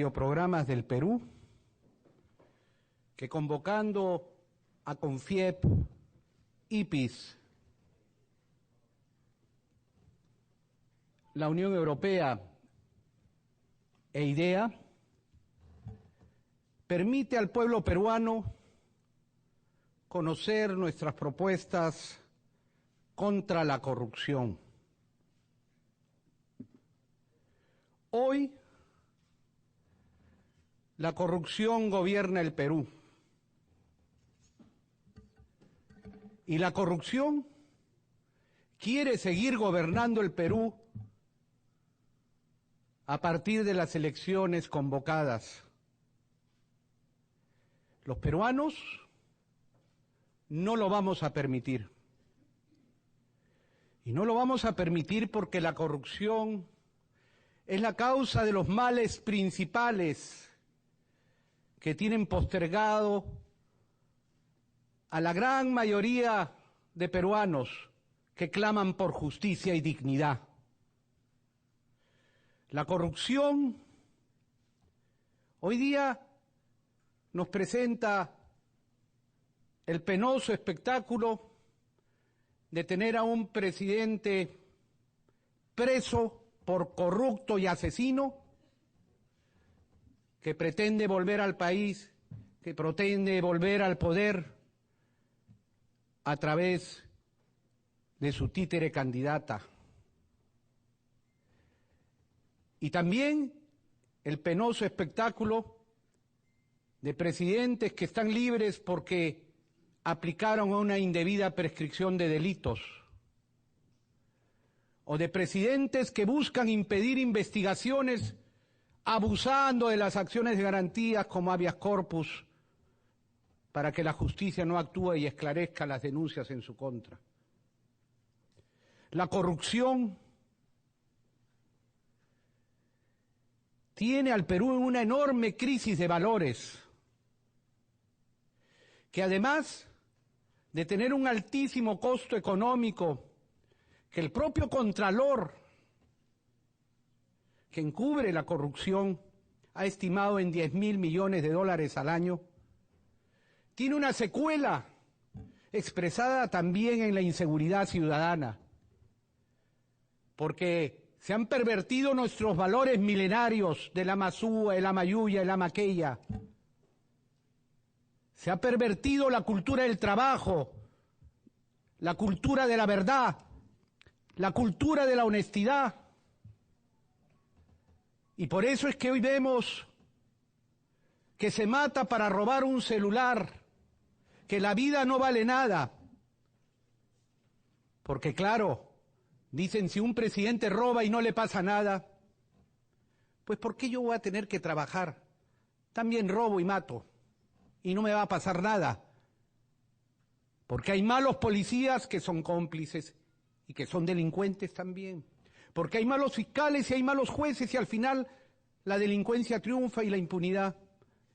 Programas del Perú, que convocando a CONFIEP, IPIS, la Unión Europea e IDEA, permite al pueblo peruano conocer nuestras propuestas contra la corrupción. Hoy, la corrupción gobierna el Perú. Y la corrupción quiere seguir gobernando el Perú a partir de las elecciones convocadas. Los peruanos no lo vamos a permitir. Y no lo vamos a permitir porque la corrupción es la causa de los males principales que tienen postergado a la gran mayoría de peruanos que claman por justicia y dignidad. La corrupción hoy día nos presenta el penoso espectáculo de tener a un presidente preso por corrupto y asesino que pretende volver al país, que pretende volver al poder a través de su títere candidata. Y también el penoso espectáculo de presidentes que están libres porque aplicaron una indebida prescripción de delitos, o de presidentes que buscan impedir investigaciones abusando de las acciones de garantías como habeas corpus para que la justicia no actúe y esclarezca las denuncias en su contra. La corrupción tiene al Perú en una enorme crisis de valores, que además de tener un altísimo costo económico, que el propio Contralor que encubre la corrupción ha estimado en 10.000 millones de dólares al año, tiene una secuela expresada también en la inseguridad ciudadana, porque se han pervertido nuestros valores milenarios de la Mazúa, el Amayuya, el Amaqueya. Se ha pervertido la cultura del trabajo, la cultura de la verdad, la cultura de la honestidad. Y por eso es que hoy vemos que se mata para robar un celular, que la vida no vale nada. Porque claro, dicen, si un presidente roba y no le pasa nada, pues ¿por qué yo voy a tener que trabajar? También robo y mato, y no me va a pasar nada. Porque hay malos policías que son cómplices y que son delincuentes también. Porque hay malos fiscales y hay malos jueces y al final la delincuencia triunfa y la impunidad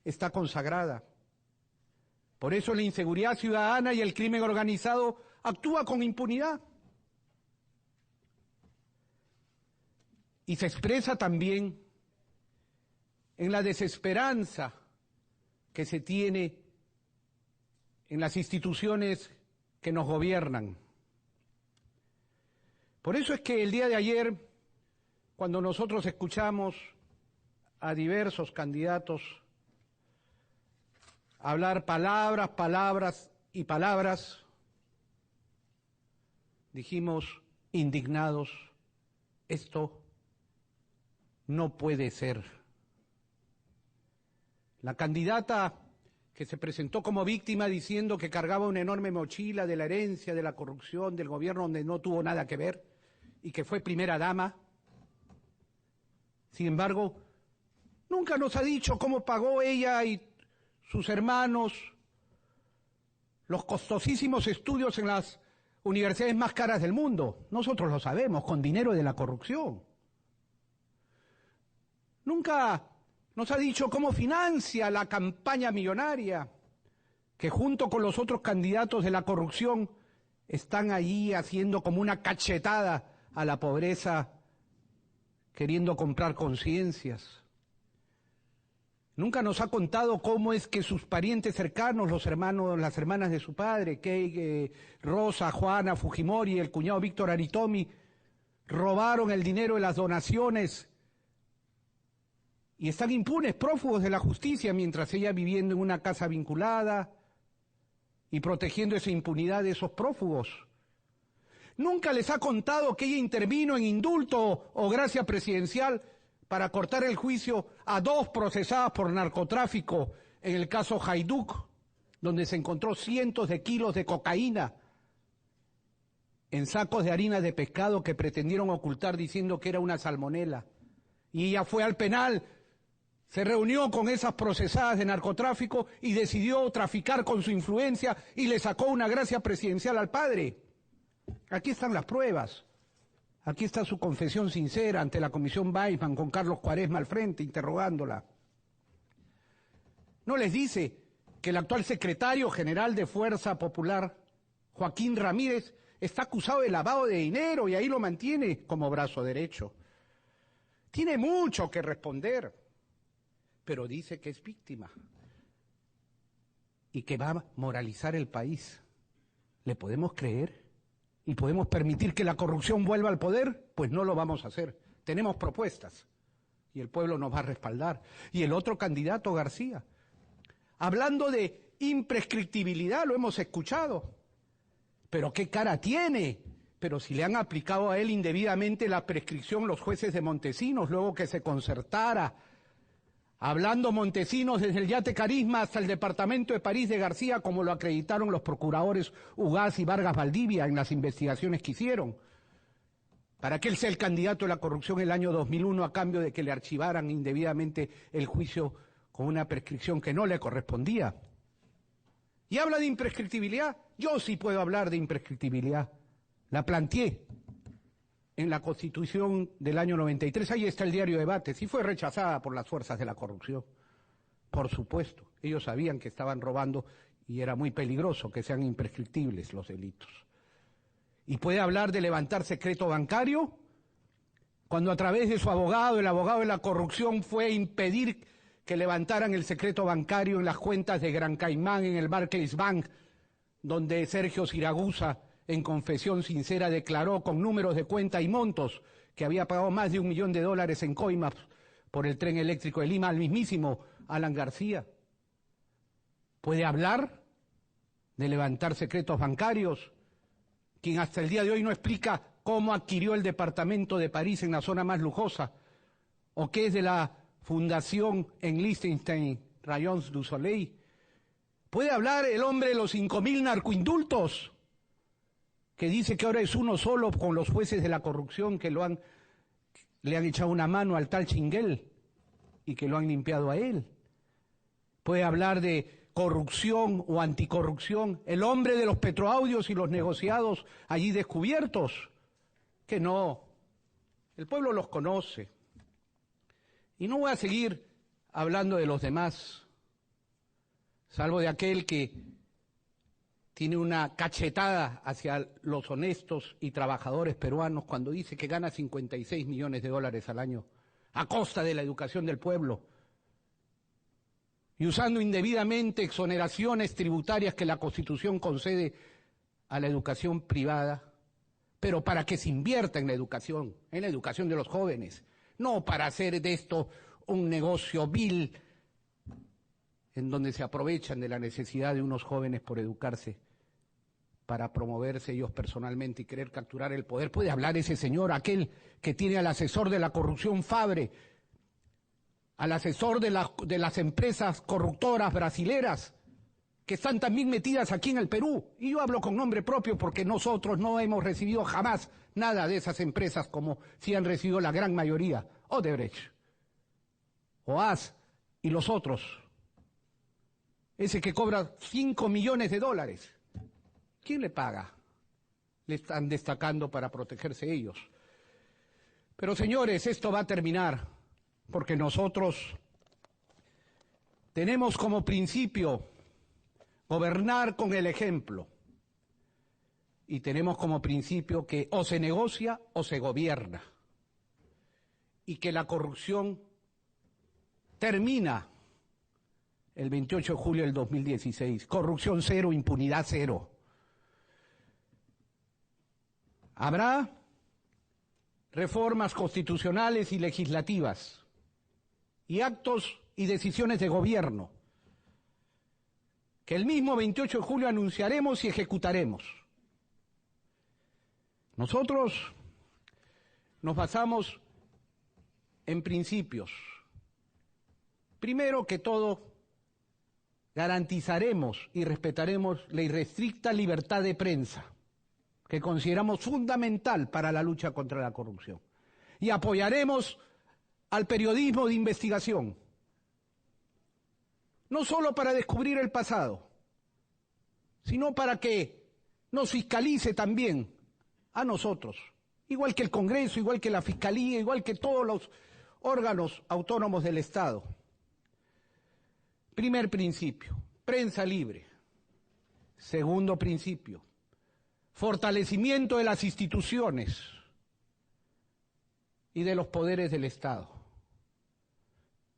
está consagrada. Por eso la inseguridad ciudadana y el crimen organizado actúa con impunidad. Y se expresa también en la desesperanza que se tiene en las instituciones que nos gobiernan. Por eso es que el día de ayer, cuando nosotros escuchamos a diversos candidatos hablar palabras, palabras y palabras, dijimos indignados, esto no puede ser. La candidata que se presentó como víctima diciendo que cargaba una enorme mochila de la herencia, de la corrupción, del gobierno donde no tuvo nada que ver y que fue primera dama. Sin embargo, nunca nos ha dicho cómo pagó ella y sus hermanos los costosísimos estudios en las universidades más caras del mundo. Nosotros lo sabemos, con dinero de la corrupción. Nunca nos ha dicho cómo financia la campaña millonaria, que junto con los otros candidatos de la corrupción están allí haciendo como una cachetada a la pobreza, queriendo comprar conciencias. Nunca nos ha contado cómo es que sus parientes cercanos, los hermanos, las hermanas de su padre, Kei, Rosa, Juana, Fujimori, el cuñado Víctor Aritomi, robaron el dinero de las donaciones y están impunes, prófugos de la justicia, mientras ella viviendo en una casa vinculada y protegiendo esa impunidad de esos prófugos. Nunca les ha contado que ella intervino en indulto o gracia presidencial para cortar el juicio a 2 procesadas por narcotráfico en el caso Hajduk, donde se encontró cientos de kilos de cocaína en sacos de harina de pescado que pretendieron ocultar diciendo que era una salmonela. Y ella fue al penal, se reunió con esas procesadas de narcotráfico y decidió traficar con su influencia y le sacó una gracia presidencial al padre. Aquí están las pruebas. Aquí está su confesión sincera ante la Comisión Weissmann con Carlos Cuaresma al frente, interrogándola. ¿No les dice que el actual secretario general de Fuerza Popular, Joaquín Ramírez, está acusado de lavado de dinero y ahí lo mantiene como brazo derecho? Tiene mucho que responder, pero dice que es víctima y que va a moralizar el país. ¿Le podemos creer? ¿Y podemos permitir que la corrupción vuelva al poder? Pues no lo vamos a hacer. Tenemos propuestas y el pueblo nos va a respaldar. Y el otro candidato, García, hablando de imprescriptibilidad, lo hemos escuchado. Pero ¿qué cara tiene? Pero si le han aplicado a él indebidamente la prescripción los jueces de Montesinos, luego que se concertara, hablando Montesinos desde el Yate Carisma hasta el departamento de París de García, como lo acreditaron los procuradores Ugaz y Vargas Valdivia en las investigaciones que hicieron, para que él sea el candidato de la corrupción el año 2001 a cambio de que le archivaran indebidamente el juicio con una prescripción que no le correspondía. Y habla de imprescriptibilidad. Yo sí puedo hablar de imprescriptibilidad. La planteé en la Constitución del año 93, ahí está el diario Debates, y fue rechazada por las fuerzas de la corrupción. Por supuesto, ellos sabían que estaban robando y era muy peligroso que sean imprescriptibles los delitos. ¿Y puede hablar de levantar secreto bancario? Cuando a través de su abogado, el abogado de la corrupción, fue a impedir que levantaran el secreto bancario en las cuentas de Gran Caimán, en el Barclays Bank, donde Sergio Siragusa, en confesión sincera, declaró con números de cuenta y montos que había pagado más de $1 millón en coimas por el tren eléctrico de Lima al mismísimo Alan García. ¿Puede hablar de levantar secretos bancarios? Quien hasta el día de hoy no explica cómo adquirió el departamento de París en la zona más lujosa, o qué es de la fundación en Liechtenstein, Rayons du Soleil. ¿Puede hablar el hombre de los 5.000 narcoindultos? Que dice que ahora es uno solo con los jueces de la corrupción que le han echado una mano al tal Chinguel y que lo han limpiado a él. Puede hablar de corrupción o anticorrupción, el hombre de los petroaudios y los negociados allí descubiertos, que no, el pueblo los conoce. Y no voy a seguir hablando de los demás, salvo de aquel que tiene una cachetada hacia los honestos y trabajadores peruanos cuando dice que gana $56 millones al año a costa de la educación del pueblo y usando indebidamente exoneraciones tributarias que la Constitución concede a la educación privada, pero para que se invierta en la educación de los jóvenes, no para hacer de esto un negocio vil en donde se aprovechan de la necesidad de unos jóvenes por educarse para promoverse ellos personalmente y querer capturar el poder. Puede hablar ese señor, aquel que tiene al asesor de la corrupción Fabre, al asesor de las empresas corruptoras brasileras, que están también metidas aquí en el Perú. Y yo hablo con nombre propio porque nosotros no hemos recibido jamás nada de esas empresas como sí han recibido la gran mayoría, Odebrecht, OAS y los otros. Ese que cobra $5 millones. ¿Quién le paga? Le están destacando para protegerse ellos. Pero señores, esto va a terminar porque nosotros tenemos como principio gobernar con el ejemplo y tenemos como principio que o se negocia o se gobierna y que la corrupción termina el 28 de julio del 2016. Corrupción cero, impunidad cero. Habrá reformas constitucionales y legislativas y actos y decisiones de gobierno que el mismo 28 de julio anunciaremos y ejecutaremos. Nosotros nos basamos en principios. Primero que todo, garantizaremos y respetaremos la irrestricta libertad de prensa, que consideramos fundamental para la lucha contra la corrupción. Y apoyaremos al periodismo de investigación, no solo para descubrir el pasado, sino para que nos fiscalice también a nosotros, igual que el Congreso, igual que la Fiscalía, igual que todos los órganos autónomos del Estado. Primer principio, prensa libre. Segundo principio, fortalecimiento de las instituciones y de los poderes del Estado.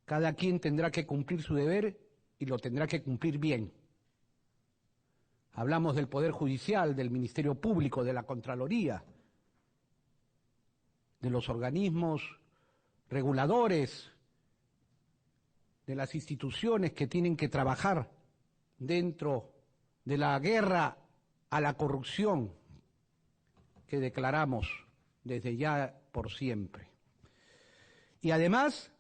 Cada quien tendrá que cumplir su deber y lo tendrá que cumplir bien. Hablamos del Poder Judicial, del Ministerio Público, de la Contraloría, de los organismos reguladores, de las instituciones que tienen que trabajar dentro de la guerra a la corrupción que declaramos desde ya por siempre. Y además,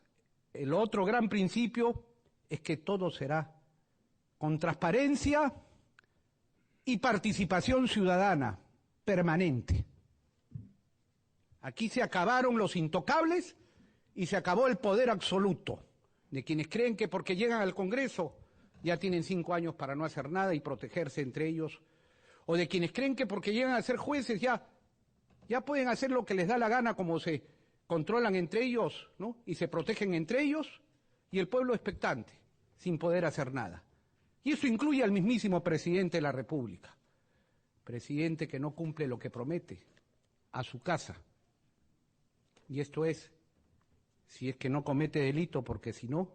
el otro gran principio es que todo será con transparencia y participación ciudadana permanente. Aquí se acabaron los intocables y se acabó el poder absoluto de quienes creen que porque llegan al Congreso ya tienen 5 años para no hacer nada y protegerse entre ellos, o de quienes creen que porque llegan a ser jueces ya pueden hacer lo que les da la gana, como se controlan entre ellos, ¿no? Y se protegen entre ellos, y el pueblo expectante, sin poder hacer nada. Y eso incluye al mismísimo presidente de la República, presidente que no cumple lo que promete, a su casa. Y esto es, si es que no comete delito, porque si no,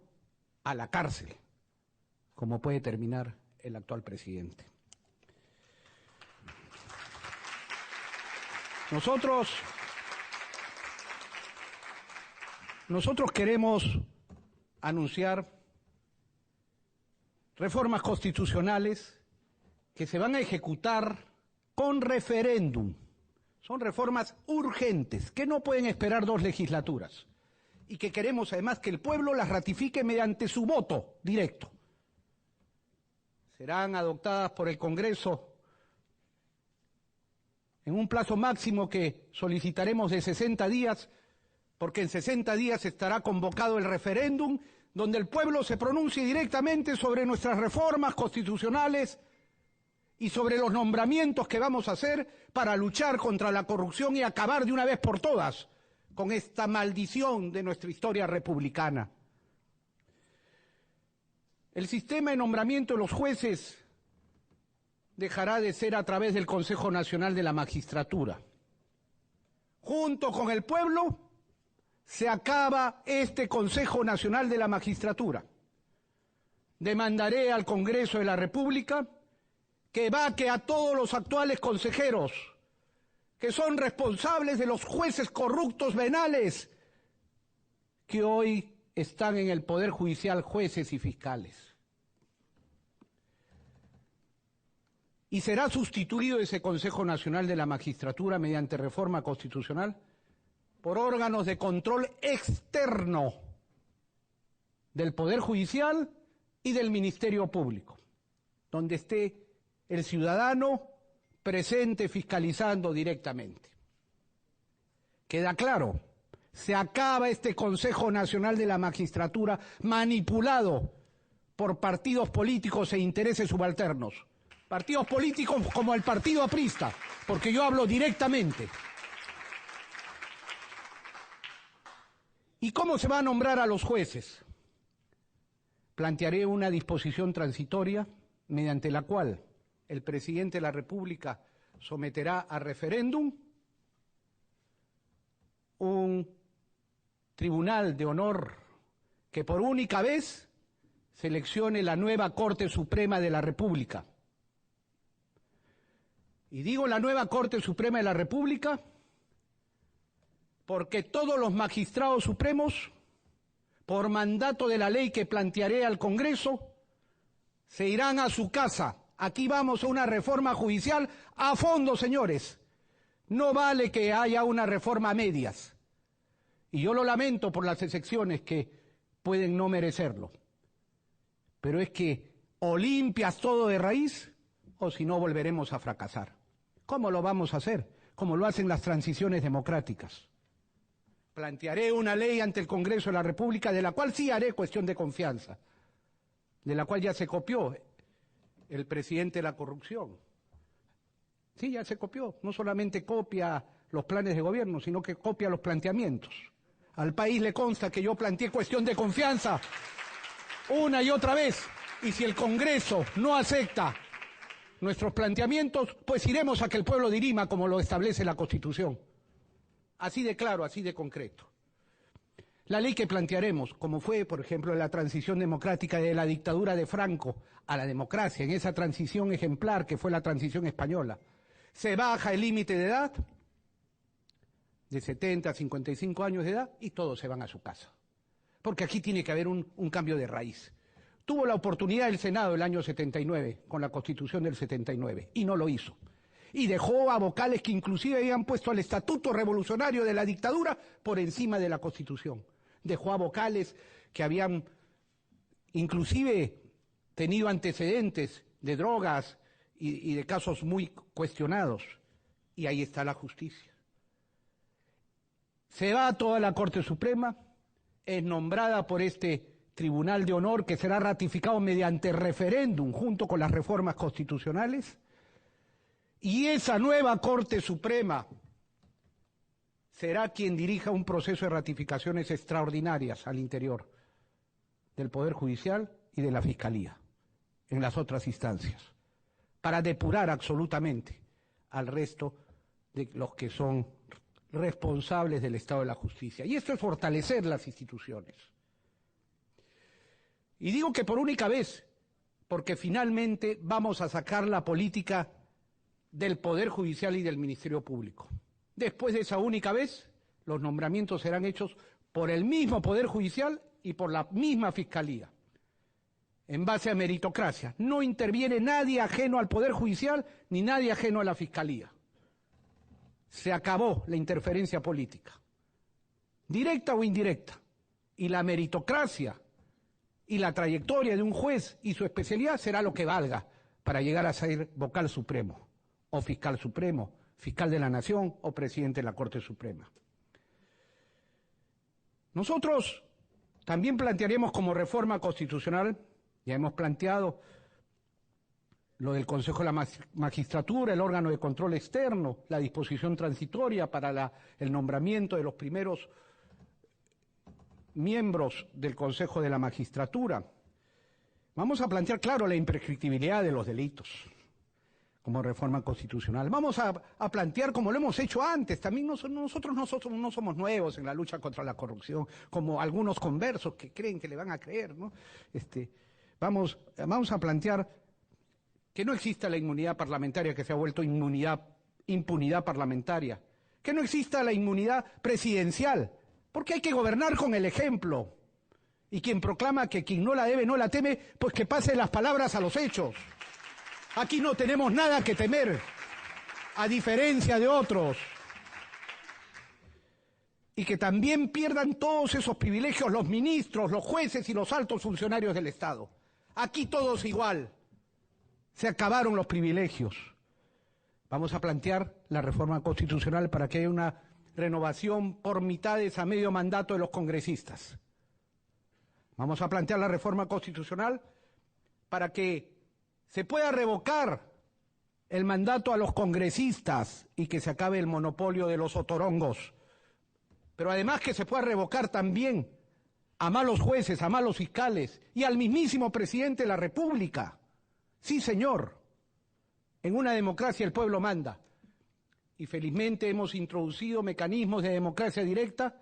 a la cárcel, como puede terminar el actual presidente. Nosotros queremos anunciar reformas constitucionales que se van a ejecutar con referéndum. Son reformas urgentes, que no pueden esperar 2 legislaturas. Y que queremos además que el pueblo las ratifique mediante su voto directo. Serán adoptadas por el Congreso en un plazo máximo que solicitaremos de 60 días, porque en 60 días estará convocado el referéndum, donde el pueblo se pronuncie directamente sobre nuestras reformas constitucionales y sobre los nombramientos que vamos a hacer para luchar contra la corrupción y acabar de una vez por todas con esta maldición de nuestra historia republicana. El sistema de nombramiento de los jueces dejará de ser a través del Consejo Nacional de la Magistratura. Junto con el pueblo se acaba este Consejo Nacional de la Magistratura. Demandaré al Congreso de la República que vaque a todos los actuales consejeros que son responsables de los jueces corruptos venales que hoy están en el Poder Judicial, jueces y fiscales. Y será sustituido ese Consejo Nacional de la Magistratura mediante reforma constitucional por órganos de control externo del Poder Judicial y del Ministerio Público, donde esté el ciudadano presente fiscalizando directamente. Queda claro, se acaba este Consejo Nacional de la Magistratura manipulado por partidos políticos e intereses subalternos. Partidos políticos como el Partido Aprista, porque yo hablo directamente. ¿Y cómo se va a nombrar a los jueces? Plantearé una disposición transitoria mediante la cual el presidente de la República someterá a referéndum un tribunal de honor que por única vez seleccione la nueva Corte Suprema de la República. Y digo la nueva Corte Suprema de la República porque todos los magistrados supremos, por mandato de la ley que plantearé al Congreso, se irán a su casa. Aquí vamos a una reforma judicial a fondo, señores. No vale que haya una reforma a medias. Y yo lo lamento por las excepciones que pueden no merecerlo. Pero es que o limpias todo de raíz, o si no volveremos a fracasar. ¿Cómo lo vamos a hacer? Como lo hacen las transiciones democráticas. Plantearé una ley ante el Congreso de la República, de la cual sí haré cuestión de confianza, de la cual ya se copió el presidente de la corrupción. Sí, ya se copió. No solamente copia los planes de gobierno, sino que copia los planteamientos. Al país le consta que yo planteé cuestión de confianza una y otra vez. Y si el Congreso no acepta nuestros planteamientos, pues iremos a que el pueblo dirima como lo establece la Constitución. Así de claro, así de concreto. La ley que plantearemos, como fue, por ejemplo, la transición democrática de la dictadura de Franco a la democracia, en esa transición ejemplar que fue la transición española, se baja el límite de edad de 70 a 55 años de edad y todos se van a su casa. Porque aquí tiene que haber un cambio de raíz. Tuvo la oportunidad el Senado el año 79, con la Constitución del 79, y no lo hizo. Y dejó a vocales que inclusive habían puesto al estatuto revolucionario de la dictadura por encima de la Constitución. Dejó a vocales que habían inclusive tenido antecedentes de drogas y de casos muy cuestionados. Y ahí está la justicia. Se va a toda la Corte Suprema, es nombrada por este Tribunal de Honor que será ratificado mediante referéndum junto con las reformas constitucionales. Y esa nueva Corte Suprema será quien dirija un proceso de ratificaciones extraordinarias al interior del Poder Judicial y de la Fiscalía, en las otras instancias, para depurar absolutamente al resto de los que son responsables del estado de la justicia. Y esto es fortalecer las instituciones. Y digo que por única vez, porque finalmente vamos a sacar la política del Poder Judicial y del Ministerio Público. Después de esa única vez, los nombramientos serán hechos por el mismo Poder Judicial y por la misma Fiscalía, en base a meritocracia. No interviene nadie ajeno al Poder Judicial ni nadie ajeno a la Fiscalía. Se acabó la interferencia política, directa o indirecta, y la meritocracia y la trayectoria de un juez y su especialidad será lo que valga para llegar a ser vocal supremo, o fiscal supremo, fiscal de la Nación o presidente de la Corte Suprema. Nosotros también plantearemos como reforma constitucional, ya hemos planteado lo del Consejo de la Magistratura, el órgano de control externo, la disposición transitoria para el nombramiento de los primeros miembros del Consejo de la Magistratura. Vamos a plantear, claro, la imprescriptibilidad de los delitos como reforma constitucional. Vamos a plantear, como lo hemos hecho antes, también nosotros no somos nuevos en la lucha contra la corrupción, como algunos conversos que creen que le van a creer, ¿no? Vamos a plantear que no exista la inmunidad parlamentaria que se ha vuelto impunidad parlamentaria, que no exista la inmunidad presidencial, porque hay que gobernar con el ejemplo. Y quien proclama que quien no la debe no la teme, pues que pase las palabras a los hechos. Aquí no tenemos nada que temer, a diferencia de otros. Y que también pierdan todos esos privilegios los ministros, los jueces y los altos funcionarios del Estado. Aquí todos igual. Se acabaron los privilegios. Vamos a plantear la reforma constitucional para que haya una renovación por mitades a medio mandato de los congresistas. Vamos a plantear la reforma constitucional para que se pueda revocar el mandato a los congresistas y que se acabe el monopolio de los otorongos. Pero además que se pueda revocar también a malos jueces, a malos fiscales y al mismísimo presidente de la República. Sí, señor, en una democracia el pueblo manda. Y felizmente hemos introducido mecanismos de democracia directa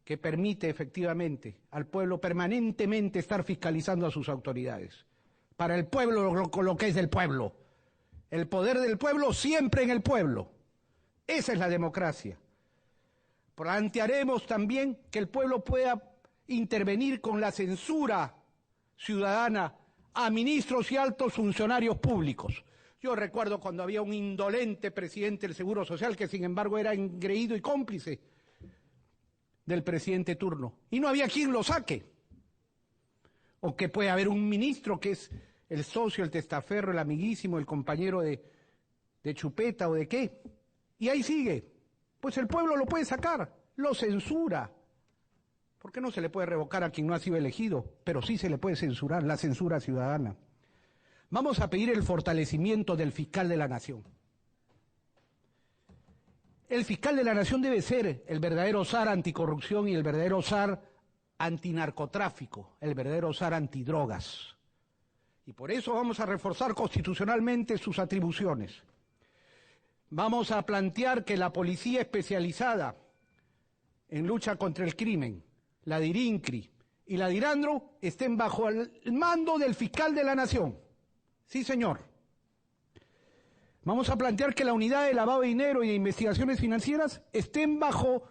que permite efectivamente al pueblo permanentemente estar fiscalizando a sus autoridades. Para el pueblo lo que es del pueblo. El poder del pueblo siempre en el pueblo. Esa es la democracia. Plantearemos también que el pueblo pueda intervenir con la censura ciudadana a ministros y altos funcionarios públicos. Yo recuerdo cuando había un indolente presidente del Seguro Social que sin embargo era engreído y cómplice del presidente turno y no había quien lo saque. O que puede haber un ministro que es el socio, el testaferro, el amiguísimo, el compañero de chupeta o de qué. Y ahí sigue. Pues el pueblo lo puede sacar, lo censura. ¿Por qué no se le puede revocar a quien no ha sido elegido? Pero sí se le puede censurar, la censura ciudadana. Vamos a pedir el fortalecimiento del fiscal de la Nación. El fiscal de la Nación debe ser el verdadero zar anticorrupción y el verdadero zar antinarcotráfico, el verdadero zar antidrogas. Y por eso vamos a reforzar constitucionalmente sus atribuciones. Vamos a plantear que la policía especializada en lucha contra el crimen, la DIRINCRI y la DIRANDRO, estén bajo el mando del fiscal de la Nación. Sí, señor. Vamos a plantear que la unidad de lavado de dinero y de investigaciones financieras estén bajo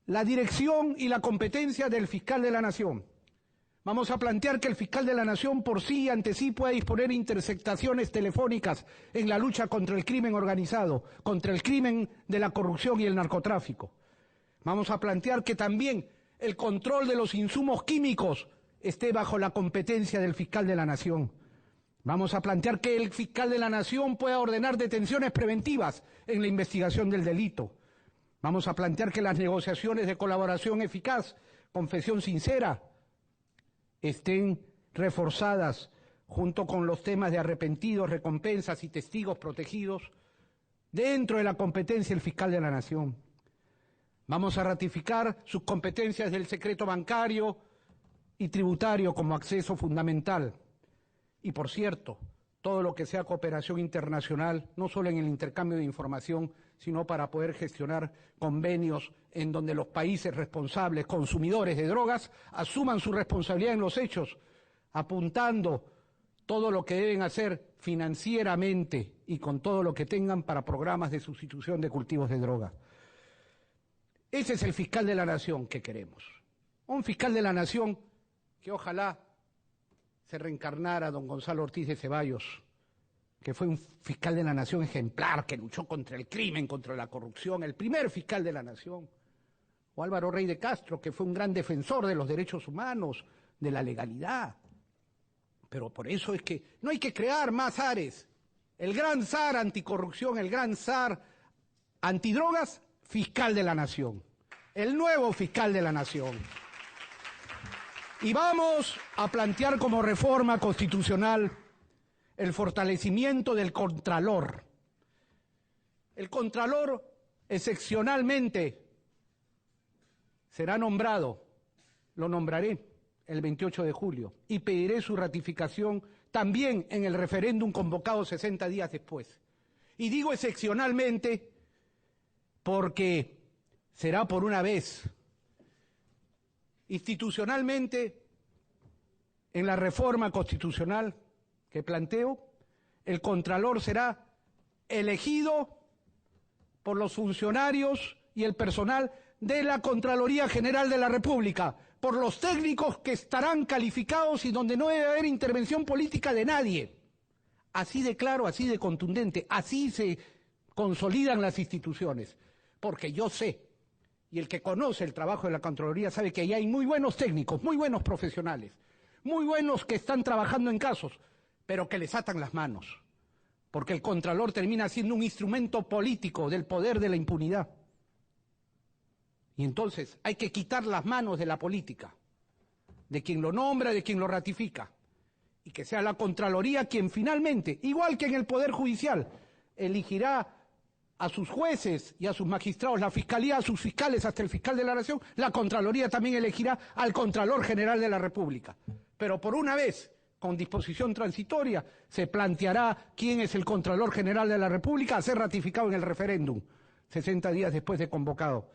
la dirección y la competencia del fiscal de la Nación. Vamos a plantear que el fiscal de la Nación por sí y ante sí pueda disponer interceptaciones telefónicas en la lucha contra el crimen organizado, contra el crimen de la corrupción y el narcotráfico. Vamos a plantear que también el control de los insumos químicos esté bajo la competencia del fiscal de la Nación. Vamos a plantear que el fiscal de la Nación pueda ordenar detenciones preventivas en la investigación del delito. Vamos a plantear que las negociaciones de colaboración eficaz, confesión sincera, estén reforzadas junto con los temas de arrepentidos, recompensas y testigos protegidos dentro de la competencia del fiscal de la Nación. Vamos a ratificar sus competencias del secreto bancario y tributario como acceso fundamental. Y por cierto, todo lo que sea cooperación internacional, no solo en el intercambio de información, sino para poder gestionar convenios en donde los países responsables, consumidores de drogas, asuman su responsabilidad en los hechos, apuntando todo lo que deben hacer financieramente y con todo lo que tengan para programas de sustitución de cultivos de droga. Ese es el fiscal de la Nación que queremos. Un fiscal de la Nación que ojalá se reencarnara don Gonzalo Ortiz de Ceballos, que fue un fiscal de la Nación ejemplar, que luchó contra el crimen, contra la corrupción, el primer fiscal de la Nación. O Álvaro Rey de Castro, que fue un gran defensor de los derechos humanos, de la legalidad. Pero por eso es que no hay que crear más zares. El gran zar anticorrupción, el gran zar antidrogas, fiscal de la Nación. El nuevo fiscal de la Nación. Y vamos a plantear como reforma constitucional el fortalecimiento del Contralor. El Contralor excepcionalmente será nombrado, lo nombraré el 28 de julio y pediré su ratificación también en el referéndum convocado 60 días después. Y digo excepcionalmente porque será por una vez. Institucionalmente, en la reforma constitucional que planteo, el Contralor será elegido por los funcionarios y el personal de la Contraloría General de la República, por los técnicos que estarán calificados y donde no debe haber intervención política de nadie. Así de claro, así de contundente, así se consolidan las instituciones, porque yo sé, y el que conoce el trabajo de la Contraloría sabe que ahí hay muy buenos técnicos, muy buenos profesionales, muy buenos que están trabajando en casos, pero que les atan las manos, porque el Contralor termina siendo un instrumento político del poder de la impunidad. Y entonces hay que quitar las manos de la política, de quien lo nombra, de quien lo ratifica, y que sea la Contraloría quien finalmente, igual que en el Poder Judicial, elegirá a sus jueces y a sus magistrados, la Fiscalía a sus fiscales hasta el fiscal de la Nación, la Contraloría también elegirá al Contralor General de la República. Pero por una vez, con disposición transitoria, se planteará quién es el Contralor General de la República a ser ratificado en el referéndum, 60 días después de convocado.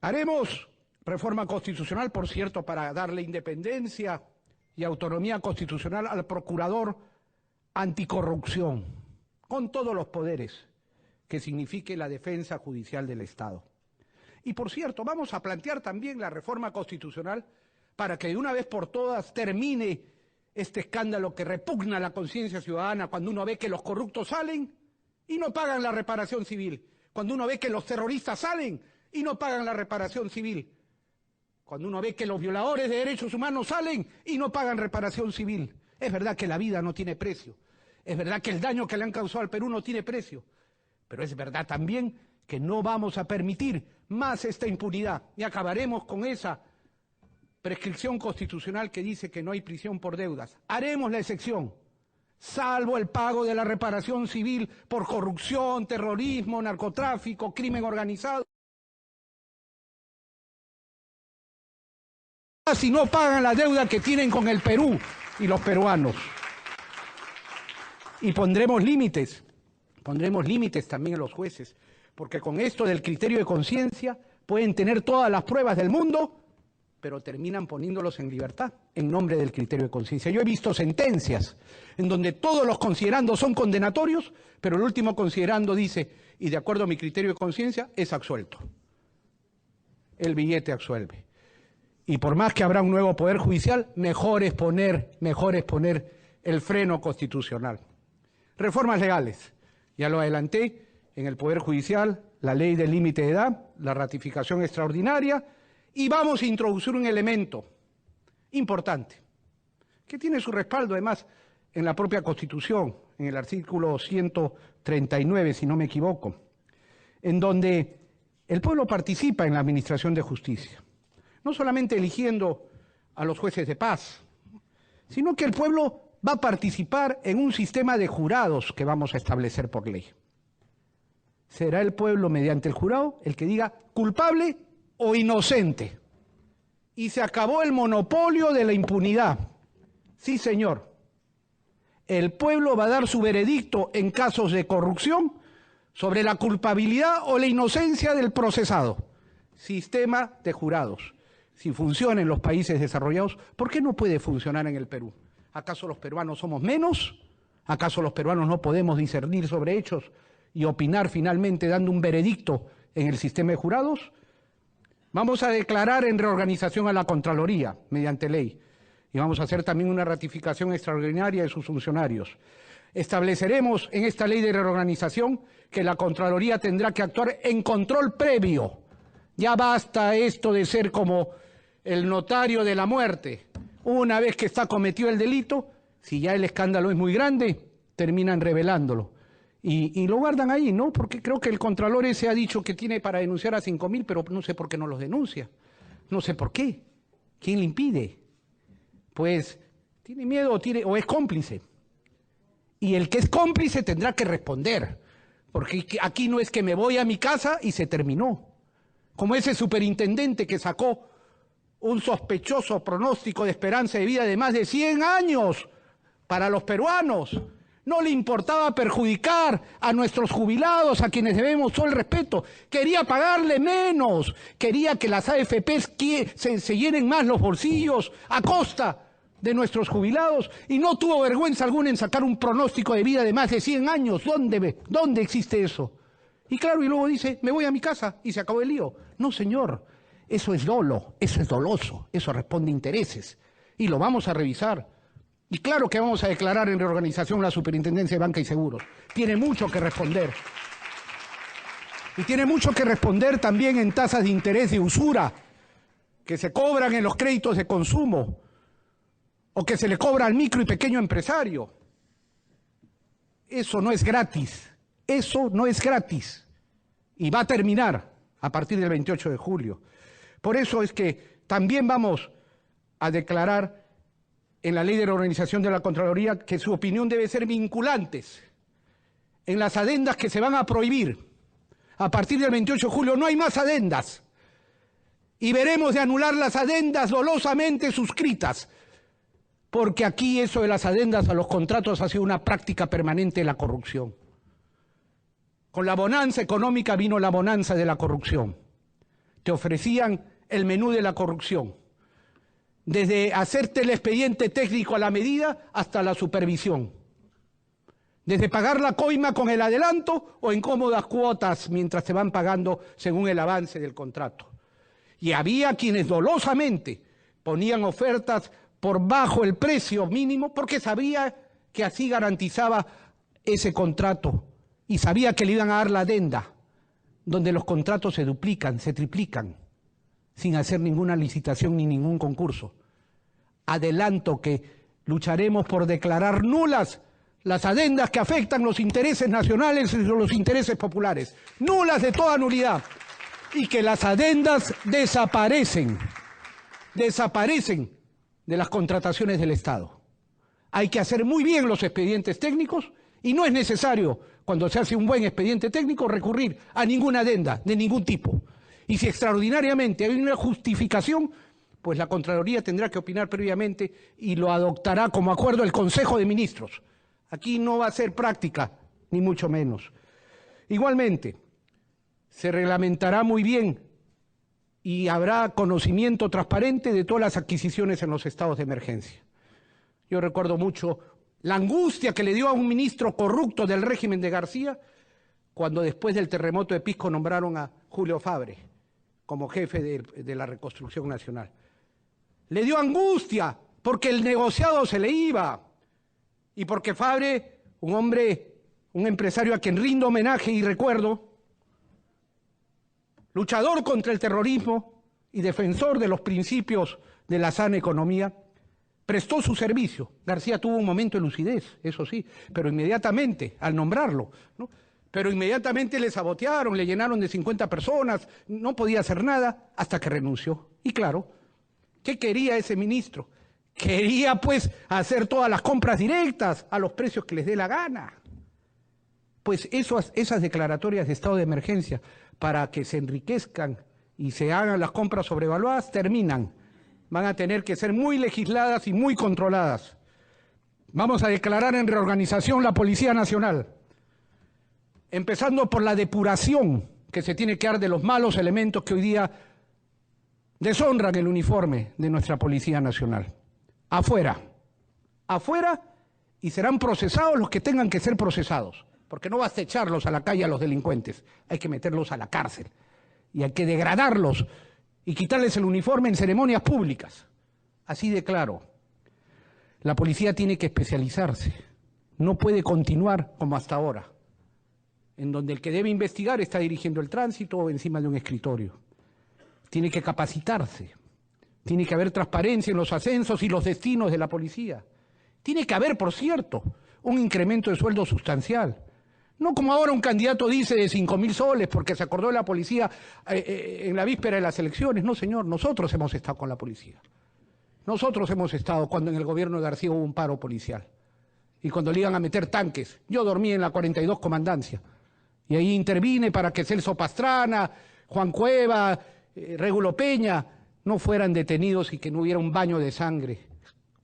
Haremos reforma constitucional, por cierto, para darle independencia y autonomía constitucional al procurador anticorrupción, con todos los poderes que signifique la defensa judicial del Estado. Y por cierto, vamos a plantear también la reforma constitucional para que de una vez por todas termine este escándalo que repugna la conciencia ciudadana cuando uno ve que los corruptos salen y no pagan la reparación civil, cuando uno ve que los terroristas salen y no pagan la reparación civil, cuando uno ve que los violadores de derechos humanos salen y no pagan reparación civil. Es verdad que la vida no tiene precio, es verdad que el daño que le han causado al Perú no tiene precio, pero es verdad también que no vamos a permitir más esta impunidad y acabaremos con esa prescripción constitucional que dice que no hay prisión por deudas. Haremos la excepción, salvo el pago de la reparación civil por corrupción, terrorismo, narcotráfico, crimen organizado. Si no pagan la deuda que tienen con el Perú y los peruanos. Y pondremos límites también a los jueces, porque con esto del criterio de conciencia pueden tener todas las pruebas del mundo, pero terminan poniéndolos en libertad en nombre del criterio de conciencia. Yo he visto sentencias en donde todos los considerandos son condenatorios, pero el último considerando dice, y de acuerdo a mi criterio de conciencia, es absuelto. El billete absuelve. Y por más que habrá un nuevo Poder Judicial, mejor es poner el freno constitucional. Reformas legales. Ya lo adelanté, en el Poder Judicial, la ley del límite de edad, la ratificación extraordinaria, y vamos a introducir un elemento importante, que tiene su respaldo además en la propia Constitución, en el artículo 139, si no me equivoco, en donde el pueblo participa en la administración de justicia, no solamente eligiendo a los jueces de paz, sino que el pueblo va a participar en un sistema de jurados que vamos a establecer por ley. Será el pueblo, mediante el jurado, el que diga culpable o inocente. Y se acabó el monopolio de la impunidad. Sí, señor. El pueblo va a dar su veredicto en casos de corrupción sobre la culpabilidad o la inocencia del procesado. Sistema de jurados. Si funciona en los países desarrollados, ¿por qué no puede funcionar en el Perú? ¿Acaso los peruanos somos menos? ¿Acaso los peruanos no podemos discernir sobre hechos y opinar finalmente dando un veredicto en el sistema de jurados? Vamos a declarar en reorganización a la Contraloría mediante ley y vamos a hacer también una ratificación extraordinaria de sus funcionarios. Estableceremos en esta ley de reorganización que la Contraloría tendrá que actuar en control previo. Ya basta esto de ser como el notario de la muerte. Una vez que está cometido el delito, si ya el escándalo es muy grande, terminan revelándolo. Y lo guardan ahí, ¿no? Porque creo que el Contralor ese ha dicho que tiene para denunciar a 5.000, pero no sé por qué no los denuncia. No sé por qué. ¿Quién le impide? Pues tiene miedo o es cómplice. Y el que es cómplice tendrá que responder. Porque aquí no es que me voy a mi casa y se terminó. Como ese superintendente que sacó un sospechoso pronóstico de esperanza de vida de más de 100 años para los peruanos. No le importaba perjudicar a nuestros jubilados, a quienes debemos todo el respeto. Quería pagarle menos, quería que las AFPs se llenen más los bolsillos a costa de nuestros jubilados y no tuvo vergüenza alguna en sacar un pronóstico de vida de más de 100 años. ¿Dónde existe eso? Y claro, y luego dice, me voy a mi casa y se acabó el lío. No, señor, eso es dolo, eso es doloso, eso responde a intereses y lo vamos a revisar. Y claro que vamos a declarar en reorganización la Superintendencia de Banca y Seguros. Tiene mucho que responder. Y tiene mucho que responder también en tasas de interés de usura que se cobran en los créditos de consumo o que se le cobra al micro y pequeño empresario. Eso no es gratis. Eso no es gratis. Y va a terminar a partir del 28 de julio. Por eso es que también vamos a declarar en la ley de reorganización de la Contraloría que su opinión debe ser vinculantes en las adendas que se van a prohibir. A partir del 28 de julio no hay más adendas y veremos de anular las adendas dolosamente suscritas, porque aquí eso de las adendas a los contratos ha sido una práctica permanente de la corrupción. Con la bonanza económica vino la bonanza de la corrupción. te ofrecían el menú de la corrupción, desde hacerte el expediente técnico a la medida hasta la supervisión, desde pagar la coima con el adelanto o en cómodas cuotas mientras te van pagando según el avance del contrato. Y había quienes dolosamente ponían ofertas por bajo el precio mínimo porque sabía que así garantizaba ese contrato y sabía que le iban a dar la adenda, donde los contratos se duplican, se triplican, sin hacer ninguna licitación ni ningún concurso. Adelanto que lucharemos por declarar nulas las adendas que afectan los intereses nacionales y los intereses populares, nulas de toda nulidad, y que las adendas desaparecen de las contrataciones del Estado. Hay que hacer muy bien los expedientes técnicos y no es necesario, cuando se hace un buen expediente técnico, recurrir a ninguna adenda de ningún tipo. Y si extraordinariamente hay una justificación, pues la Contraloría tendrá que opinar previamente y lo adoptará como acuerdo el Consejo de Ministros. Aquí no va a ser práctica, ni mucho menos. Igualmente, se reglamentará muy bien y habrá conocimiento transparente de todas las adquisiciones en los estados de emergencia. Yo recuerdo mucho la angustia que le dio a un ministro corrupto del régimen de García cuando después del terremoto de Pisco nombraron a Julio Fabre como jefe de la reconstrucción nacional. Le dio angustia porque el negociado se le iba y porque Fabre, un hombre, un empresario a quien rindo homenaje y recuerdo, luchador contra el terrorismo y defensor de los principios de la sana economía, prestó su servicio. García tuvo un momento de lucidez, eso sí, pero inmediatamente, al nombrarlo, ¿no? Pero inmediatamente le sabotearon, le llenaron de 50 personas, no podía hacer nada hasta que renunció. Y claro, ¿qué quería ese ministro? Quería pues hacer todas las compras directas a los precios que les dé la gana. Pues esas declaratorias de estado de emergencia para que se enriquezcan y se hagan las compras sobrevaluadas terminan. Van a tener que ser muy legisladas y muy controladas. Vamos a declarar en reorganización la Policía Nacional, empezando por la depuración que se tiene que dar de los malos elementos que hoy día deshonran el uniforme de nuestra Policía Nacional. Afuera, y serán procesados los que tengan que ser procesados, porque no basta echarlos a la calle a los delincuentes, hay que meterlos a la cárcel y hay que degradarlos y quitarles el uniforme en ceremonias públicas. Así de claro. La policía tiene que especializarse, no puede continuar como hasta ahora, en donde el que debe investigar está dirigiendo el tránsito o encima de un escritorio. Tiene que capacitarse, tiene que haber transparencia en los ascensos y los destinos de la policía. Tiene que haber, por cierto, un incremento de sueldo sustancial. No como ahora un candidato dice de 5.000 soles porque se acordó de la policía en la víspera de las elecciones. No, señor, nosotros hemos estado con la policía. Nosotros hemos estado cuando en el gobierno de García hubo un paro policial. Y cuando le iban a meter tanques, yo dormí en la 42 Comandancia. Y ahí intervine para que Celso Pastrana, Juan Cueva, Régulo Peña no fueran detenidos y que no hubiera un baño de sangre,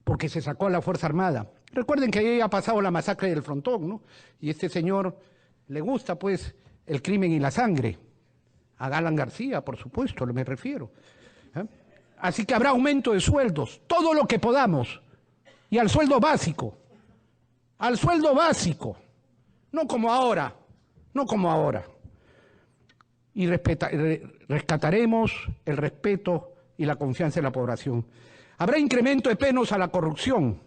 porque se sacó a la Fuerza Armada. Recuerden que ahí ha pasado la masacre del Frontón, ¿no? Y este señor le gusta, pues, el crimen y la sangre. A Galán García, por supuesto, me refiero. Así que habrá aumento de sueldos, todo lo que podamos. Y al sueldo básico. Al sueldo básico. No como ahora. No como ahora. Y rescataremos el respeto y la confianza de la población. Habrá incremento de penas a la corrupción.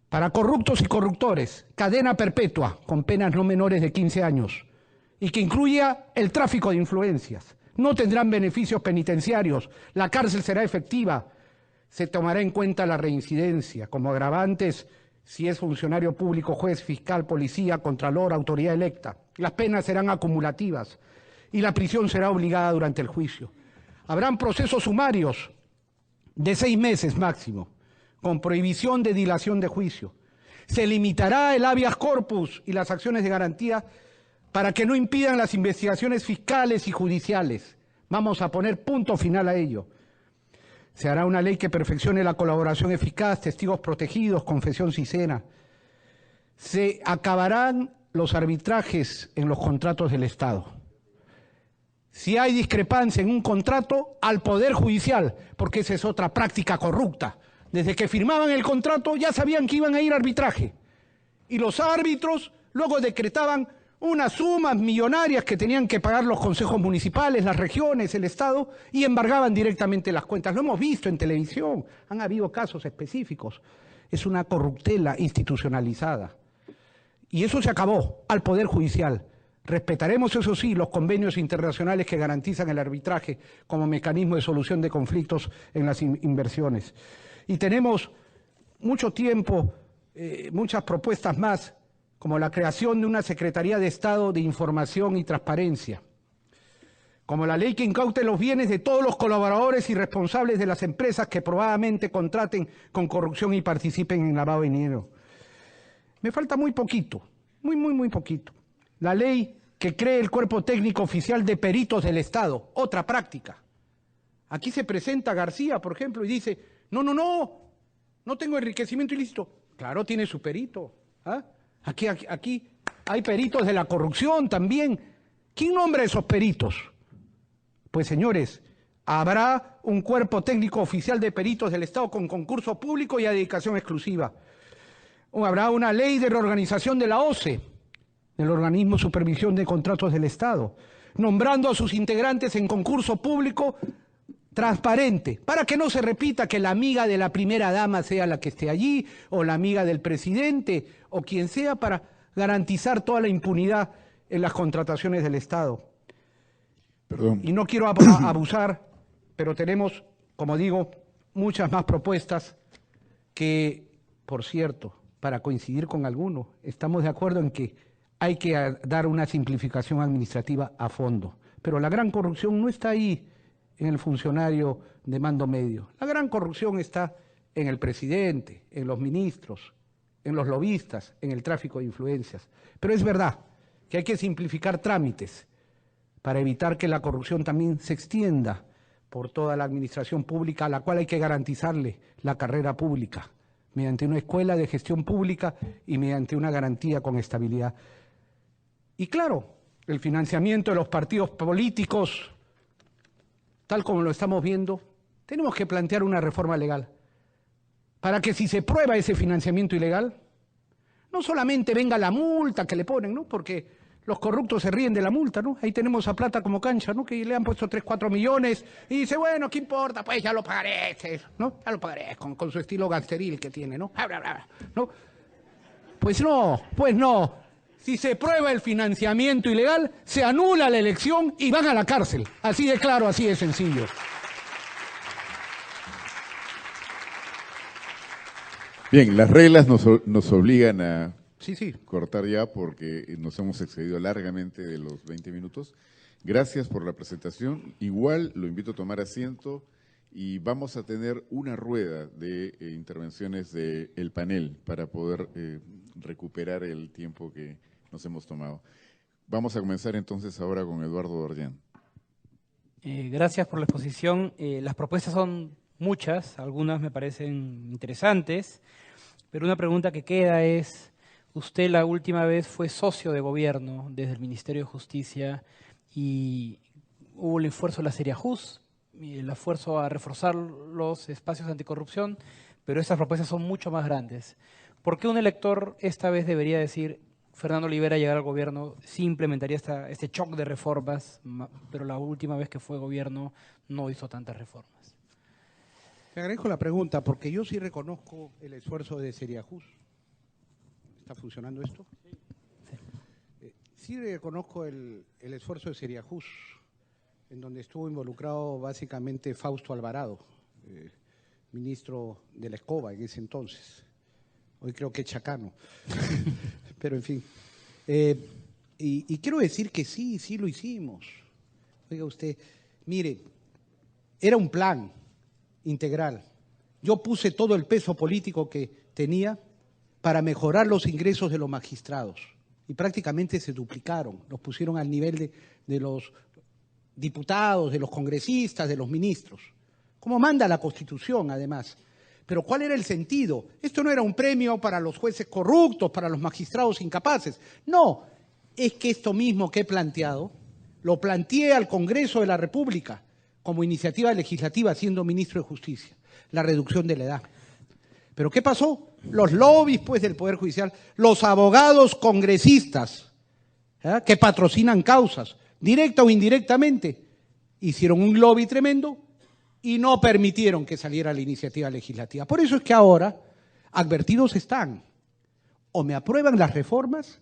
Para corruptos y corruptores, cadena perpetua con penas no menores de 15 años y que incluya el tráfico de influencias. No tendrán beneficios penitenciarios, la cárcel será efectiva, se tomará en cuenta la reincidencia como agravantes si es funcionario público, juez, fiscal, policía, contralor, autoridad electa. Las penas serán acumulativas y la prisión será obligada durante el juicio. Habrán procesos sumarios de 6 meses máximo, con prohibición de dilación de juicio. Se limitará el habeas corpus y las acciones de garantía para que no impidan las investigaciones fiscales y judiciales. Vamos a poner punto final a ello. Se hará una ley que perfeccione la colaboración eficaz, testigos protegidos, confesión sincera. Se acabarán los arbitrajes en los contratos del Estado. si hay discrepancia en un contrato, al Poder Judicial, porque esa es otra práctica corrupta. Desde que firmaban el contrato ya sabían que iban a ir a arbitraje. Y los árbitros luego decretaban unas sumas millonarias que tenían que pagar los consejos municipales, las regiones, el Estado, y embargaban directamente las cuentas. Lo hemos visto en televisión, han habido casos específicos. Es una corruptela institucionalizada. Y eso se acabó al Poder Judicial. Respetaremos, eso sí, los convenios internacionales que garantizan el arbitraje como mecanismo de solución de conflictos en las inversiones. Y tenemos mucho tiempo, muchas propuestas más, como la creación de una Secretaría de Estado de Información y Transparencia, como la ley que incaute los bienes de todos los colaboradores y responsables de las empresas que probadamente contraten con corrupción y participen en lavado de dinero. Me falta muy poquito, muy poquito. La ley que cree el Cuerpo Técnico Oficial de Peritos del Estado, otra práctica. Aquí se presenta García, por ejemplo, y dice, no tengo enriquecimiento ilícito. Claro, tiene su perito. ¿Ah? Aquí hay peritos de la corrupción también. ¿Quién nombra esos peritos? Pues señores, habrá un Cuerpo Técnico Oficial de Peritos del Estado con concurso público y a dedicación exclusiva. Habrá una ley de reorganización de la OCE, del Organismo de Supervisión de Contratos del Estado, nombrando a sus integrantes en concurso público transparente, para que no se repita que la amiga de la primera dama sea la que esté allí, o la amiga del presidente, o quien sea, para garantizar toda la impunidad en las contrataciones del Estado. Perdón. Y no quiero abusar, pero tenemos, como digo, muchas más propuestas que, por cierto, para coincidir con algunos, estamos de acuerdo en que hay que dar una simplificación administrativa a fondo. Pero la gran corrupción no está ahí en el funcionario de mando medio. La gran corrupción está en el presidente, en los ministros, en los lobistas, en el tráfico de influencias. Pero es verdad que hay que simplificar trámites para evitar que la corrupción también se extienda por toda la administración pública, a la cual hay que garantizarle la carrera pública, mediante una escuela de gestión pública y mediante una garantía con estabilidad. Y claro, el financiamiento de los partidos políticos, tal como lo estamos viendo, tenemos que plantear una reforma legal para que si se prueba ese financiamiento ilegal, no solamente venga la multa que le ponen, ¿no? Porque los corruptos se ríen de la multa, ¿no? Ahí tenemos a Plata como cancha, ¿no? Que le han puesto 3, 4 millones y dice, bueno, ¿qué importa? Pues ya lo pagaré, ¿no? Ya lo pagaré con su estilo gangsteril que tiene, ¿no? ¿No? Pues no. Si se prueba el financiamiento ilegal, se anula la elección y van a la cárcel. Así de claro, así de sencillo. Bien, las reglas nos obligan a Sí. cortar ya porque nos hemos excedido largamente de los 20 minutos. Gracias por la presentación. Igual lo invito a tomar asiento y vamos a tener una rueda de intervenciones del panel para poder recuperar el tiempo que nos hemos tomado. Vamos a comenzar entonces ahora con Eduardo Dorian. Gracias por la exposición. Las propuestas son muchas, algunas me parecen interesantes, pero una pregunta que queda es, usted la última vez fue socio de gobierno desde el Ministerio de Justicia y hubo el esfuerzo de la Seriajus, el esfuerzo a reforzar los espacios anticorrupción, pero estas propuestas son mucho más grandes. ¿Por qué un elector esta vez debería decir, Fernando Olivera llegar al gobierno sí implementaría este shock de reformas, pero la última vez que fue gobierno no hizo tantas reformas? Te agradezco la pregunta, porque yo sí reconozco el esfuerzo de Seriajus. ¿Está funcionando esto? Sí. Sí reconozco el esfuerzo de Seriajus, en donde estuvo involucrado básicamente Fausto Alvarado, ministro de la Escoba en ese entonces. Hoy creo que es Chacano. Pero en fin. Y quiero decir que sí lo hicimos. Oiga usted, mire, era un plan integral. Yo puse todo el peso político que tenía para mejorar los ingresos de los magistrados. Y prácticamente se duplicaron. Los pusieron al nivel de los diputados, de los congresistas, de los ministros. Como manda la Constitución, además. Pero ¿cuál era el sentido? Esto no era un premio para los jueces corruptos, para los magistrados incapaces. No, es que esto mismo que he planteado Lo planteé al Congreso de la República como iniciativa legislativa siendo ministro de Justicia, la reducción de la edad. ¿Pero qué pasó? Los lobbies, pues, del Poder Judicial, los abogados congresistas, que patrocinan causas, directa o indirectamente, hicieron un lobby tremendo y no permitieron que saliera la iniciativa legislativa. Por eso es que ahora advertidos están, o me aprueban las reformas,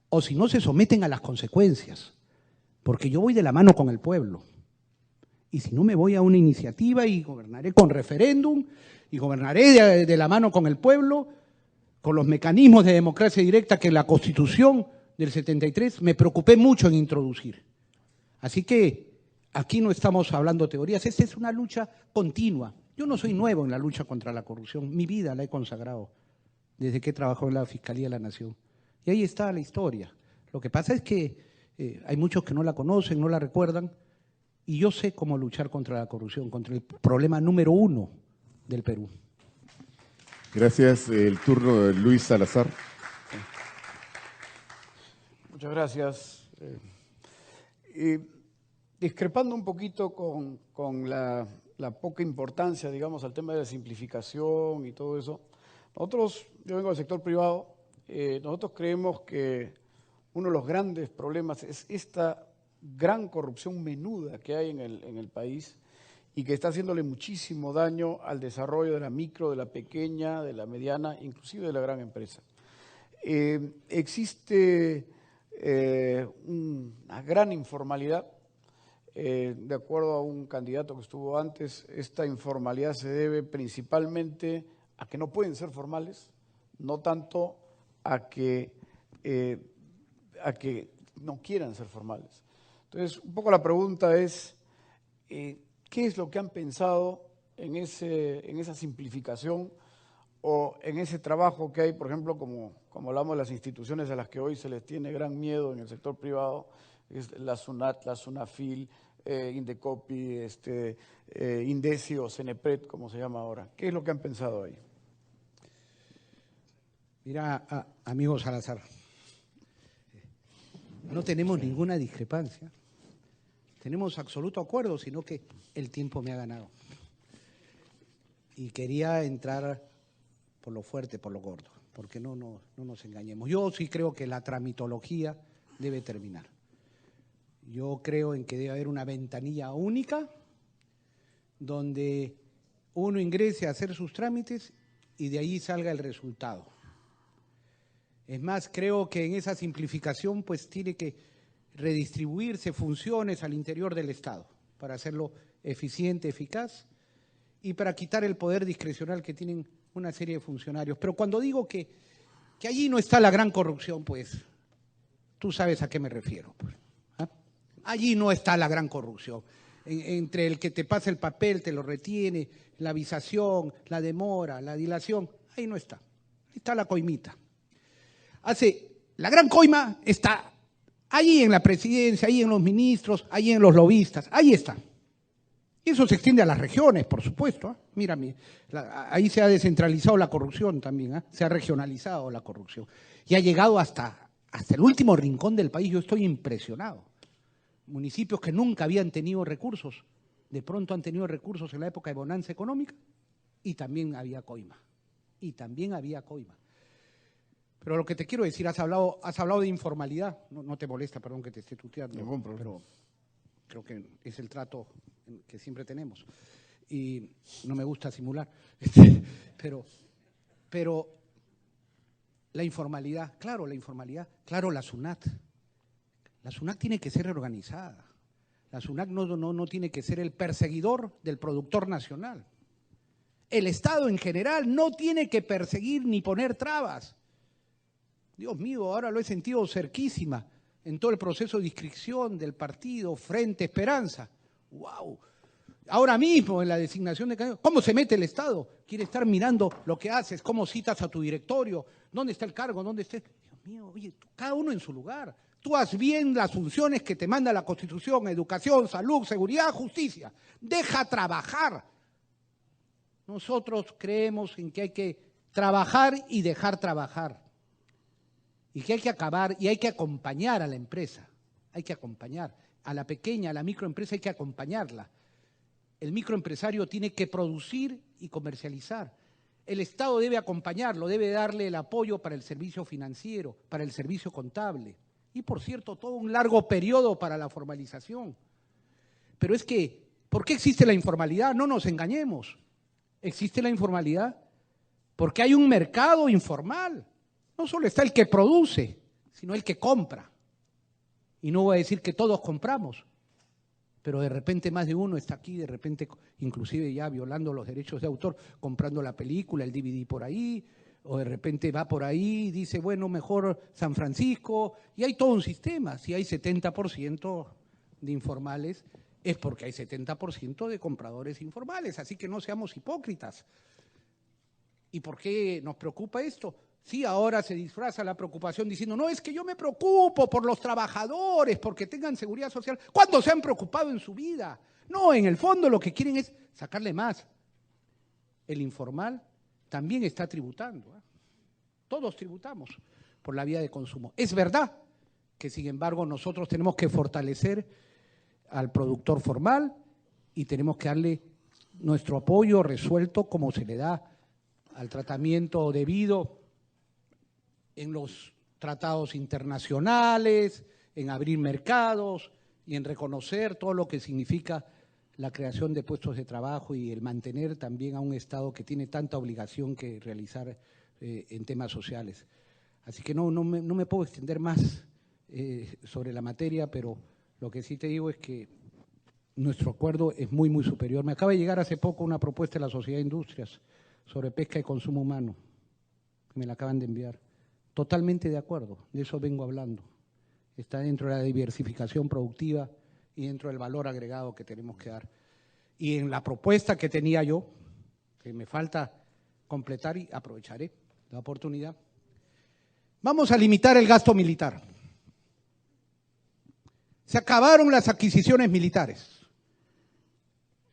o si no se someten a las consecuencias, porque yo voy de la mano con el pueblo. Y si no me voy a una iniciativa y gobernaré con referéndum, y gobernaré de la mano con el pueblo, con los mecanismos de democracia directa que la Constitución del 73 me preocupé mucho en introducir. Así que aquí no estamos hablando teorías, esta es una lucha continua. Yo no soy nuevo en la lucha contra la corrupción, mi vida la he consagrado desde que trabajo en la Fiscalía de la Nación. Y ahí está la historia. Lo que pasa es que hay muchos que no la conocen, no la recuerdan, y yo sé cómo luchar contra la corrupción, contra el problema número 1 del Perú. Gracias. El turno de Luis Salazar. Muchas gracias. Discrepando un poquito con la poca importancia, digamos, al tema de la simplificación y todo eso, yo vengo del sector privado, nosotros creemos que uno de los grandes problemas es esta gran corrupción menuda que hay en el país y que está haciéndole muchísimo daño al desarrollo de la micro, de la pequeña, de la mediana, inclusive de la gran empresa. Existe una gran informalidad. De acuerdo a un candidato que estuvo antes, esta informalidad se debe principalmente a que no pueden ser formales, no tanto a que no quieran ser formales. Entonces, un poco la pregunta es, ¿qué es lo que han pensado en esa simplificación o en ese trabajo que hay, por ejemplo, como hablamos de las instituciones a las que hoy se les tiene gran miedo en el sector privado, es la SUNAT, la SUNAFIL, Indecopi, Indesi o Cenepred, como se llama ahora? ¿Qué es lo que han pensado ahí? Mira, amigo Salazar, no tenemos ninguna discrepancia, tenemos absoluto acuerdo, sino que el tiempo me ha ganado. Y quería entrar por lo fuerte, por lo gordo, porque no nos engañemos. Yo sí creo que la tramitología debe terminar. Yo creo en que debe haber una ventanilla única donde uno ingrese a hacer sus trámites y de ahí salga el resultado. Es más, creo que en esa simplificación pues tiene que redistribuirse funciones al interior del Estado para hacerlo eficiente, eficaz y para quitar el poder discrecional que tienen una serie de funcionarios. Pero cuando digo que allí no está la gran corrupción, pues tú sabes a qué me refiero. Pues. Allí no está la gran corrupción. Entre el que te pasa el papel, te lo retiene, la visación, la demora, la dilación, ahí no está. Ahí está la coimita. La gran coima está allí en la presidencia, ahí en los ministros, ahí en los lobistas, ahí está. Y eso se extiende a las regiones, por supuesto. Mira, ahí se ha descentralizado la corrupción también, se ha regionalizado la corrupción. Y ha llegado hasta el último rincón del país. Yo estoy impresionado. Municipios que nunca habían tenido recursos, de pronto han tenido recursos en la época de bonanza económica y también había coima. Pero lo que te quiero decir, has hablado de informalidad, no te molesta, perdón que te esté tuteando, pero creo que es el trato que siempre tenemos y no me gusta simular, pero la informalidad, claro, la SUNAT. La SUNAT tiene que ser reorganizada. La SUNAT no tiene que ser el perseguidor del productor nacional. El Estado en general no tiene que perseguir ni poner trabas. Dios mío, ahora lo he sentido cerquísima en todo el proceso de inscripción del partido Frente Esperanza. ¡Wow! Ahora mismo en la designación de candidatos, ¿cómo se mete el Estado? Quiere estar mirando lo que haces, cómo citas a tu directorio, dónde está el cargo, dónde está… Dios mío, oye, cada uno en su lugar. Tú haz bien las funciones que te manda la Constitución, educación, salud, seguridad, justicia. Deja trabajar. Nosotros creemos en que hay que trabajar y dejar trabajar. Y que hay que acabar y hay que acompañar a la empresa. Hay que acompañar. a la pequeña, a la microempresa hay que acompañarla. El microempresario tiene que producir y comercializar. El Estado debe acompañarlo, debe darle el apoyo para el servicio financiero, para el servicio contable. Y, por cierto, todo un largo periodo para la formalización. Pero es que, ¿por qué existe la informalidad? No nos engañemos. Existe la informalidad porque hay un mercado informal. No solo está el que produce, sino el que compra. Y no voy a decir que todos compramos, pero de repente más de uno está aquí, de repente inclusive ya violando los derechos de autor, comprando la película, el DVD por ahí, o de repente va por ahí y dice, bueno, mejor San Francisco, y hay todo un sistema. Si hay 70% de informales, es porque hay 70% de compradores informales, así que no seamos hipócritas. ¿Y por qué nos preocupa esto? Sí, ahora se disfraza la preocupación diciendo, no, es que yo me preocupo por los trabajadores, porque tengan seguridad social. ¿Cuándo se han preocupado en su vida? No, en el fondo lo que quieren es sacarle más. El informal también está tributando, ¿eh? Todos tributamos por la vía de consumo. Es verdad que, sin embargo, nosotros tenemos que fortalecer al productor formal y tenemos que darle nuestro apoyo resuelto como se le da al tratamiento debido en los tratados internacionales, en abrir mercados y en reconocer todo lo que significa la creación de puestos de trabajo y el mantener también a un Estado que tiene tanta obligación que realizar en temas sociales. Así que no me puedo extender más sobre la materia, pero lo que sí te digo es que nuestro acuerdo es muy, muy superior. Me acaba de llegar hace poco una propuesta de la Sociedad de Industrias sobre pesca y consumo humano, que me la acaban de enviar. Totalmente de acuerdo, de eso vengo hablando. Está dentro de la diversificación productiva y dentro del valor agregado que tenemos que dar. Y en la propuesta que tenía yo, que me falta completar y aprovecharé la oportunidad, vamos a limitar el gasto militar. Se acabaron las adquisiciones militares.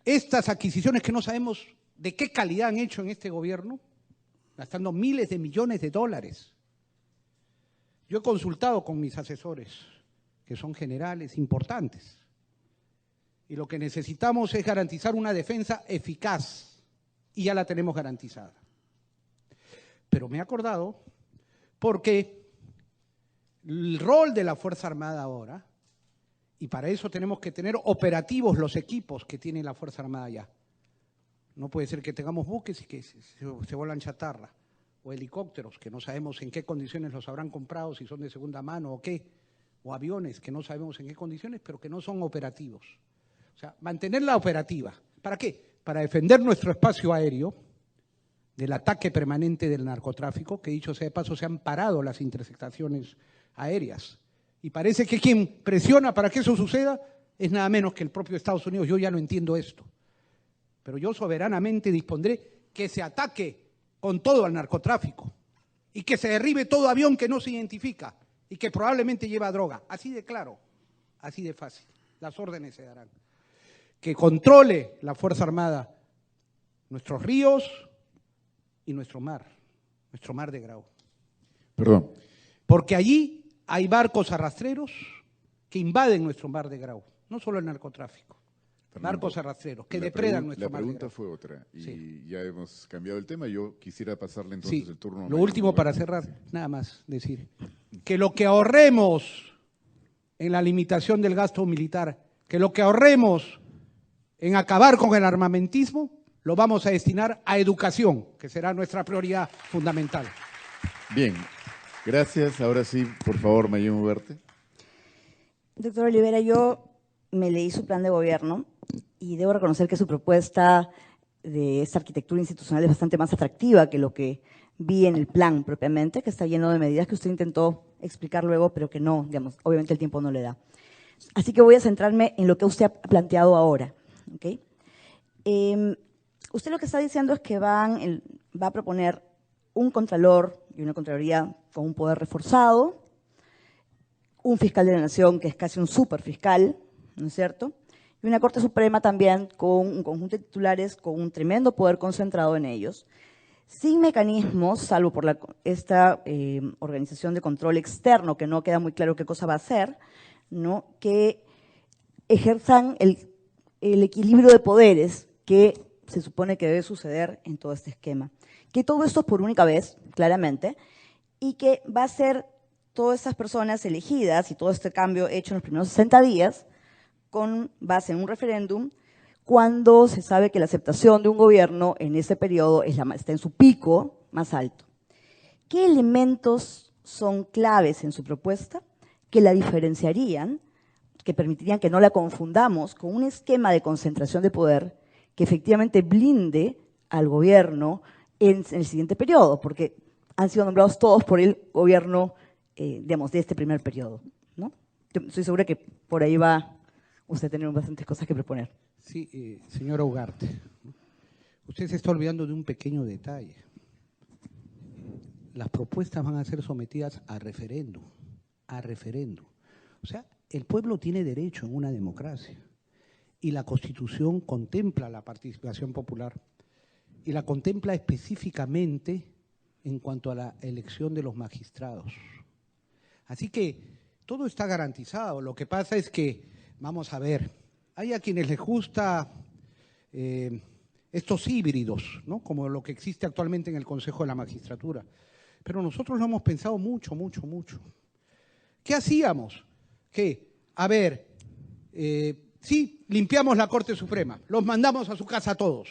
Estas adquisiciones que no sabemos de qué calidad han hecho en este gobierno, gastando miles de millones de dólares. Yo he consultado con mis asesores, que son generales importantes, y lo que necesitamos es garantizar una defensa eficaz, y ya la tenemos garantizada. Pero me he acordado porque el rol de la Fuerza Armada ahora, y para eso tenemos que tener operativos los equipos que tiene la Fuerza Armada ya. No puede ser que tengamos buques y que se vuelan chatarra, o helicópteros que no sabemos en qué condiciones los habrán comprado, si son de segunda mano o qué, o aviones que no sabemos en qué condiciones, pero que no son operativos. O sea, mantenerla operativa. ¿Para qué? Para defender nuestro espacio aéreo del ataque permanente del narcotráfico, que dicho sea de paso se han parado las interceptaciones aéreas. Y parece que quien presiona para que eso suceda es nada menos que el propio Estados Unidos. Yo ya no entiendo esto. Pero yo soberanamente dispondré que se ataque con todo al narcotráfico y que se derribe todo avión que no se identifica y que probablemente lleva droga. Así de claro, así de fácil. Las órdenes se darán. Que controle la Fuerza Armada nuestros ríos y nuestro mar de Grau. Perdón. Porque allí hay barcos arrastreros que invaden nuestro mar de Grau, no solo el narcotráfico. Fernando, barcos arrastreros que depredan nuestro mar de Grau. La pregunta fue otra y sí. Ya hemos cambiado el tema. Yo quisiera pasarle entonces sí. el turno a Lo último para cerrar, sí. nada más decir que lo que ahorremos en la limitación del gasto militar, que lo que ahorremos en acabar con el armamentismo, lo vamos a destinar a educación, que será nuestra prioridad fundamental. Bien, gracias. Ahora sí, por favor, Mayim Ugarte. Doctor Olivera, yo me leí su plan de gobierno y debo reconocer que su propuesta de esta arquitectura institucional es bastante más atractiva que lo que vi en el plan propiamente, que está lleno de medidas que usted intentó explicar luego, pero que no, digamos, obviamente el tiempo no le da. Así que voy a centrarme en lo que usted ha planteado ahora. ¿Okay? Usted lo que está diciendo es que va a proponer un contralor y una contraloría con un poder reforzado, un fiscal de la nación que es casi un superfiscal, ¿no es cierto? Y una Corte Suprema también con un conjunto de titulares con un tremendo poder concentrado en ellos, sin mecanismos, salvo por esta organización de control externo, que no queda muy claro qué cosa va a hacer, ¿no? Que ejerzan el equilibrio de poderes que se supone que debe suceder en todo este esquema. Que todo esto es por única vez, claramente, y que va a ser todas esas personas elegidas y todo este cambio hecho en los primeros 60 días con base en un referéndum, cuando se sabe que la aceptación de un gobierno en ese periodo está en su pico más alto. ¿Qué elementos son claves en su propuesta que la diferenciarían, que permitirían que no la confundamos con un esquema de concentración de poder que efectivamente blinde al gobierno en el siguiente periodo? Porque han sido nombrados todos por el gobierno, digamos, de este primer periodo, ¿no? Estoy segura que por ahí va usted a tener bastantes cosas que proponer. Sí, señora Ugarte, usted se está olvidando de un pequeño detalle. Las propuestas van a ser sometidas a referéndum, a referéndum. O sea, el pueblo tiene derecho en una democracia y la Constitución contempla la participación popular y la contempla específicamente en cuanto a la elección de los magistrados. Así que todo está garantizado. Lo que pasa es que, vamos a ver, hay a quienes les gusta estos híbridos, ¿no? Como lo que existe actualmente en el Consejo de la Magistratura. Pero nosotros lo hemos pensado mucho, mucho, mucho. ¿Qué hacíamos? Que, a ver, sí, limpiamos la Corte Suprema, los mandamos a su casa a todos,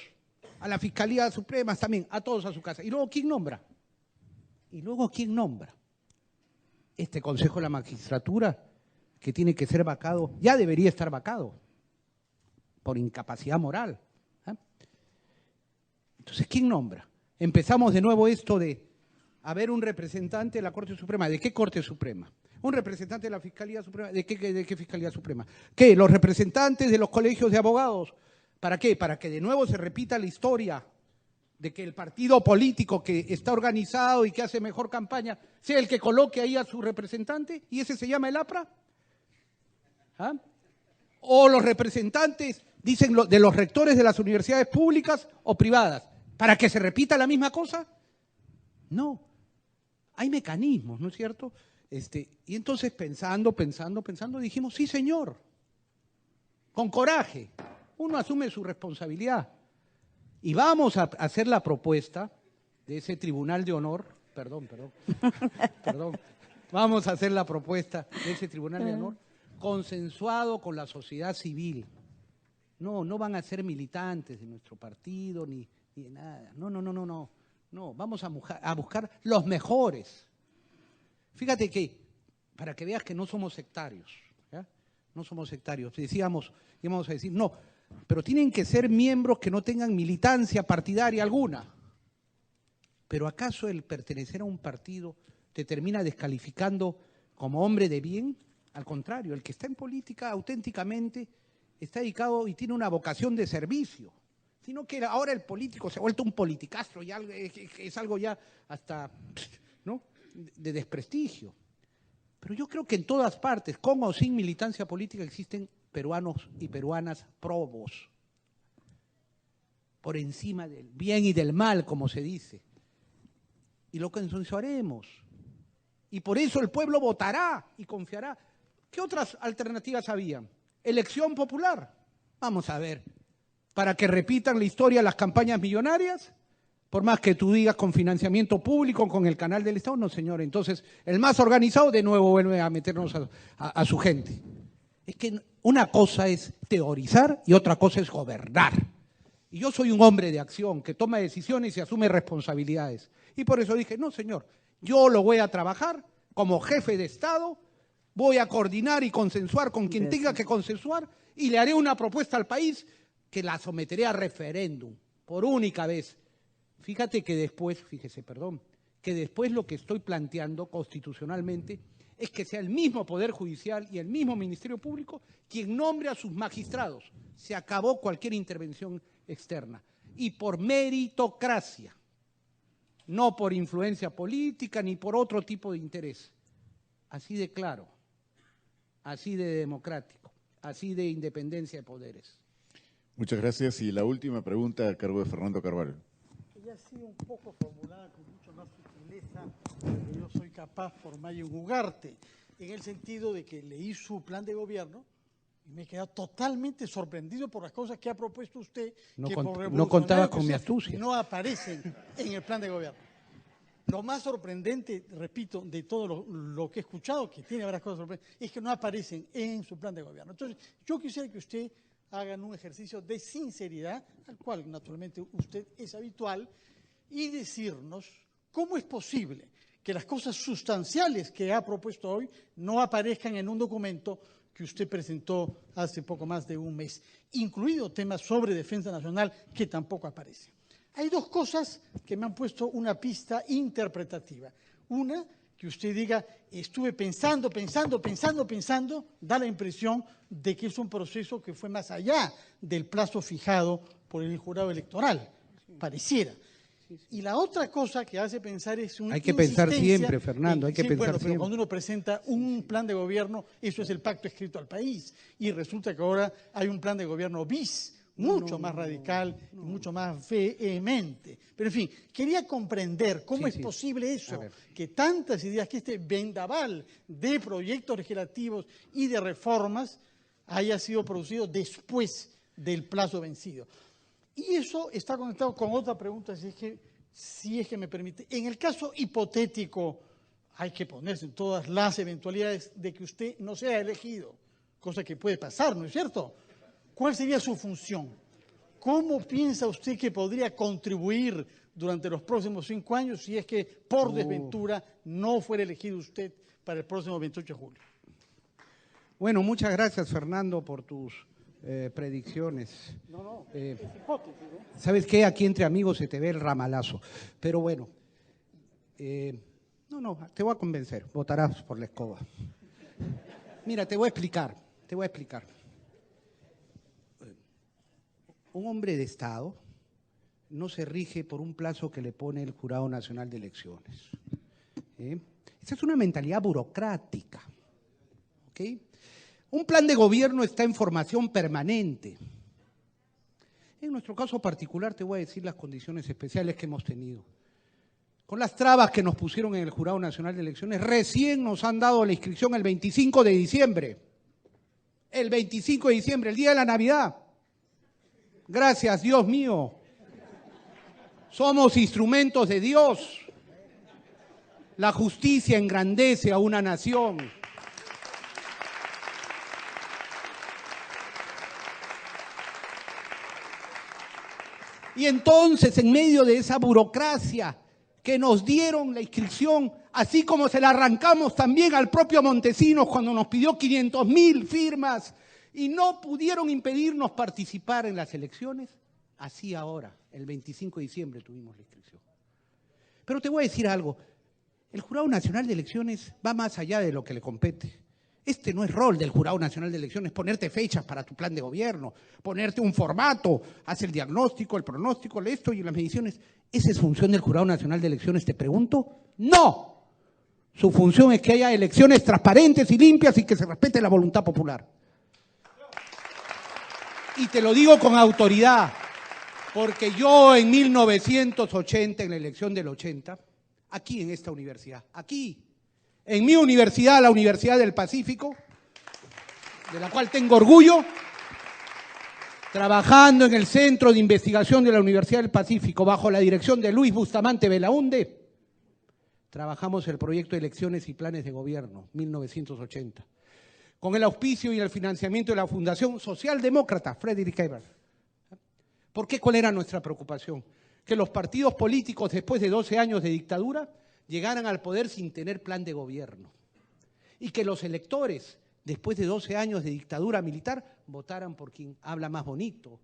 a la Fiscalía Suprema también, a todos a su casa. ¿Y luego quién nombra? ¿Y luego quién nombra? Este Consejo de la Magistratura, que tiene que ser vacado, ya debería estar vacado, por incapacidad moral. Entonces, ¿quién nombra? Empezamos de nuevo esto de haber un representante de la Corte Suprema. ¿De qué Corte Suprema? Un representante de la Fiscalía Suprema. ¿De qué Fiscalía Suprema? ¿Qué? ¿Los representantes de los colegios de abogados? ¿Para qué? Para que de nuevo se repita la historia de que el partido político que está organizado y que hace mejor campaña sea el que coloque ahí a su representante, y ese se llama el APRA. ¿Ah? O los representantes, dicen, de los rectores de las universidades públicas o privadas, para que se repita la misma cosa. No, hay mecanismos, ¿no es cierto? Y entonces pensando, dijimos, sí señor, con coraje, uno asume su responsabilidad. Y vamos a hacer la propuesta de ese tribunal de honor, perdón, vamos a hacer la propuesta de ese tribunal de honor consensuado con la sociedad civil. No van a ser militantes de nuestro partido ni de nada. No, vamos a buscar los mejores. Fíjate que, para que veas que no somos sectarios, ¿ya? No somos sectarios. Decíamos, íbamos a decir, no, pero tienen que ser miembros que no tengan militancia partidaria alguna. ¿Pero acaso el pertenecer a un partido te termina descalificando como hombre de bien? Al contrario, el que está en política auténticamente está dedicado y tiene una vocación de servicio. Sino que ahora el político se ha vuelto un politicastro, ya es algo ya hasta, ¿no?, de desprestigio. Pero yo creo que en todas partes, con o sin militancia política, existen peruanos y peruanas probos, por encima del bien y del mal, como se dice. Y lo consensuaremos. Y por eso el pueblo votará y confiará. ¿Qué otras alternativas habían? Elección popular. Vamos a ver. Para que repitan la historia de las campañas millonarias, por más que tú digas con financiamiento público, con el canal del Estado, no señor. Entonces, el más organizado de nuevo vuelve a meternos a su gente. Es que una cosa es teorizar y otra cosa es gobernar. Y yo soy un hombre de acción que toma decisiones y asume responsabilidades. Y por eso dije, no señor, yo lo voy a trabajar como jefe de Estado, voy a coordinar y consensuar con quien tenga que consensuar y le haré una propuesta al país que la someteré a referéndum por única vez. Fíjese, que después lo que estoy planteando constitucionalmente es que sea el mismo Poder Judicial y el mismo Ministerio Público quien nombre a sus magistrados. Se acabó cualquier intervención externa. Y por meritocracia, no por influencia política ni por otro tipo de interés. Así de claro, así de democrático, así de independencia de poderes. Muchas gracias. Y la última pregunta a cargo de Fernando Carvalho. Ella ha sido un poco formulada con mucho más sutileza de lo que yo soy capaz por Mayo Ugarte, en el sentido de que leí su plan de gobierno Y me he quedado totalmente sorprendido por las cosas que ha propuesto usted, No que cont- por no contaba revolucionario que con mi sea, astucia. no aparecen en el plan de gobierno. Lo más sorprendente, repito, de todo lo que he escuchado, que tiene varias cosas sorprendentes, es que no aparecen en su plan de gobierno. Entonces, yo quisiera que usted haga un ejercicio de sinceridad, al cual naturalmente usted es habitual, y decirnos cómo es posible que las cosas sustanciales que ha propuesto hoy no aparezcan en un documento que usted presentó hace poco más de un mes, incluido temas sobre defensa nacional que tampoco aparecen. Hay dos cosas que me han puesto una pista interpretativa. Una, que usted diga, estuve pensando, da la impresión de que es un proceso que fue más allá del plazo fijado por el jurado electoral, pareciera. Y la otra cosa que hace pensar es una Hay que pensar insistencia siempre, Fernando, hay que pensar bueno, pero siempre. cuando uno presenta un plan de gobierno, eso es el pacto escrito al país. Y resulta que ahora hay un plan de gobierno bis, mucho más radical y mucho más vehemente. Pero en fin, quería comprender cómo Sí, es sí. posible A eso, ver. que tantas ideas, que este vendaval de proyectos legislativos y de reformas haya sido producido después del plazo vencido. Y eso está conectado con otra pregunta, si es que me permite. En el caso hipotético, hay que ponerse en todas las eventualidades de que usted no sea elegido, cosa que puede pasar, ¿no es cierto? ¿Cuál sería su función? ¿Cómo piensa usted que podría contribuir durante los próximos 5 años si es que, por desventura, no fuera elegido usted para el próximo 28 de julio? Bueno, muchas gracias, Fernando, por tus predicciones. Es hipótesis, ¿no? ¿Sabes qué? Aquí entre amigos se te ve el ramalazo. Pero bueno, te voy a convencer, votarás por la escoba. Mira, te voy a explicar. Un hombre de Estado no se rige por un plazo que le pone el Jurado Nacional de Elecciones. Esa es una mentalidad burocrática. ¿Ok? Un plan de gobierno está en formación permanente. En nuestro caso particular te voy a decir las condiciones especiales que hemos tenido. Con las trabas que nos pusieron en el Jurado Nacional de Elecciones, recién nos han dado la inscripción el 25 de diciembre. El 25 de diciembre, el día de la Navidad. Gracias, Dios mío. Somos instrumentos de Dios. La justicia engrandece a una nación. Y entonces, en medio de esa burocracia que nos dieron la inscripción, así como se la arrancamos también al propio Montesinos cuando nos pidió 500.000 firmas y no pudieron impedirnos participar en las elecciones, así ahora, el 25 de diciembre tuvimos la inscripción. Pero te voy a decir algo, el Jurado Nacional de Elecciones va más allá de lo que le compete. Este no es rol del Jurado Nacional de Elecciones, ponerte fechas para tu plan de gobierno, ponerte un formato, hacer el diagnóstico, el pronóstico, esto y las mediciones. ¿Esa es función del Jurado Nacional de Elecciones, te pregunto? ¡No! Su función es que haya elecciones transparentes y limpias y que se respete la voluntad popular. Y te lo digo con autoridad, porque yo en 1980, en la elección del 80, aquí en esta universidad, aquí, en mi universidad, la Universidad del Pacífico, de la cual tengo orgullo, trabajando en el Centro de Investigación de la Universidad del Pacífico, bajo la dirección de Luis Bustamante Belaunde, trabajamos el proyecto de elecciones y planes de gobierno, 1980, con el auspicio y el financiamiento de la Fundación Socialdemócrata Friedrich Ebert. ¿Por qué? ¿Cuál era nuestra preocupación? Que los partidos políticos, después de 12 años de dictadura, llegaran al poder sin tener plan de gobierno. Y que los electores, después de 12 años de dictadura militar, votaran por quien habla más bonito.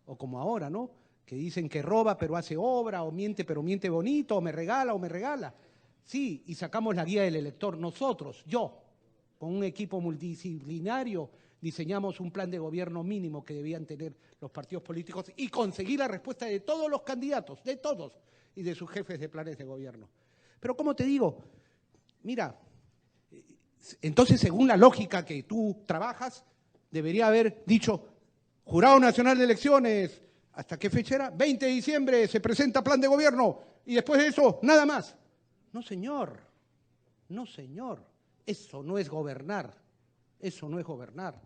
O como ahora, ¿no? Que dicen que roba pero hace obra, o miente pero miente bonito, o me regala. Sí, y sacamos la guía del elector. Nosotros, yo, con un equipo multidisciplinario, diseñamos un plan de gobierno mínimo que debían tener los partidos políticos y conseguir la respuesta de todos los candidatos, de todos, y de sus jefes de planes de gobierno. Pero como te digo, mira, entonces según la lógica que tú trabajas, debería haber dicho, Jurado Nacional de Elecciones, ¿hasta qué fecha era? 20 de diciembre se presenta plan de gobierno y después de eso, nada más. No, señor, eso no es gobernar, eso no es gobernar.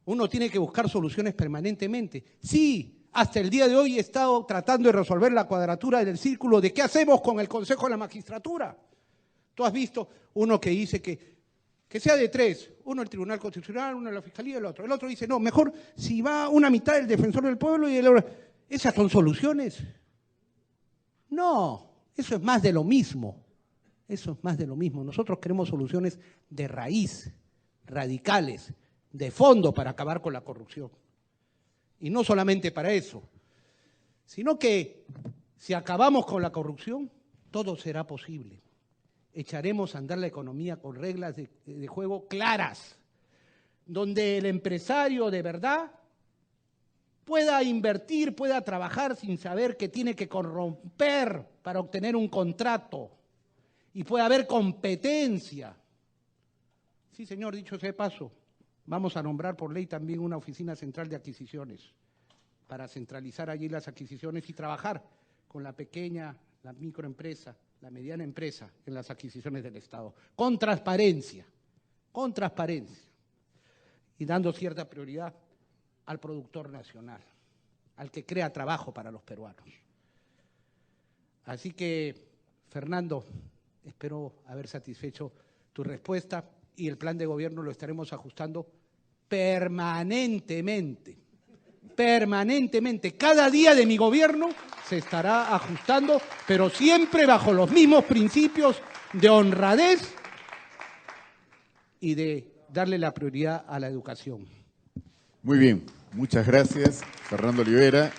Uno tiene que buscar soluciones permanentemente. Sí, hasta el día de hoy he estado tratando de resolver la cuadratura del círculo de qué hacemos con el Consejo de la Magistratura. Tú has visto uno que dice que sea de tres, uno el Tribunal Constitucional, uno la Fiscalía y el otro. El otro dice, no, mejor si va una mitad el Defensor del Pueblo y el otro. ¿Esas son soluciones? No, eso es más de lo mismo. Eso es más de lo mismo. Nosotros queremos soluciones de raíz, radicales, de fondo para acabar con la corrupción. Y no solamente para eso, sino que si acabamos con la corrupción, todo será posible. Echaremos a andar la economía con reglas de juego claras, donde el empresario de verdad pueda invertir, pueda trabajar sin saber que tiene que corromper para obtener un contrato y pueda haber competencia. Sí, señor, dicho sea de paso, vamos a nombrar por ley también una oficina central de adquisiciones para centralizar allí las adquisiciones y trabajar con la pequeña, la microempresa, la mediana empresa en las adquisiciones del Estado, con transparencia, y dando cierta prioridad al productor nacional, al que crea trabajo para los peruanos. Así que, Fernando, espero haber satisfecho tu respuesta y el plan de gobierno lo estaremos ajustando permanentemente. Cada día de mi gobierno se estará ajustando, pero siempre bajo los mismos principios de honradez y de darle la prioridad a la educación. Muy bien, muchas gracias, Fernando Olivera.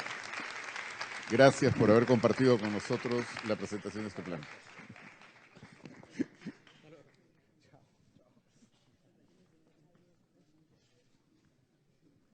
Gracias por haber compartido con nosotros la presentación de este plan.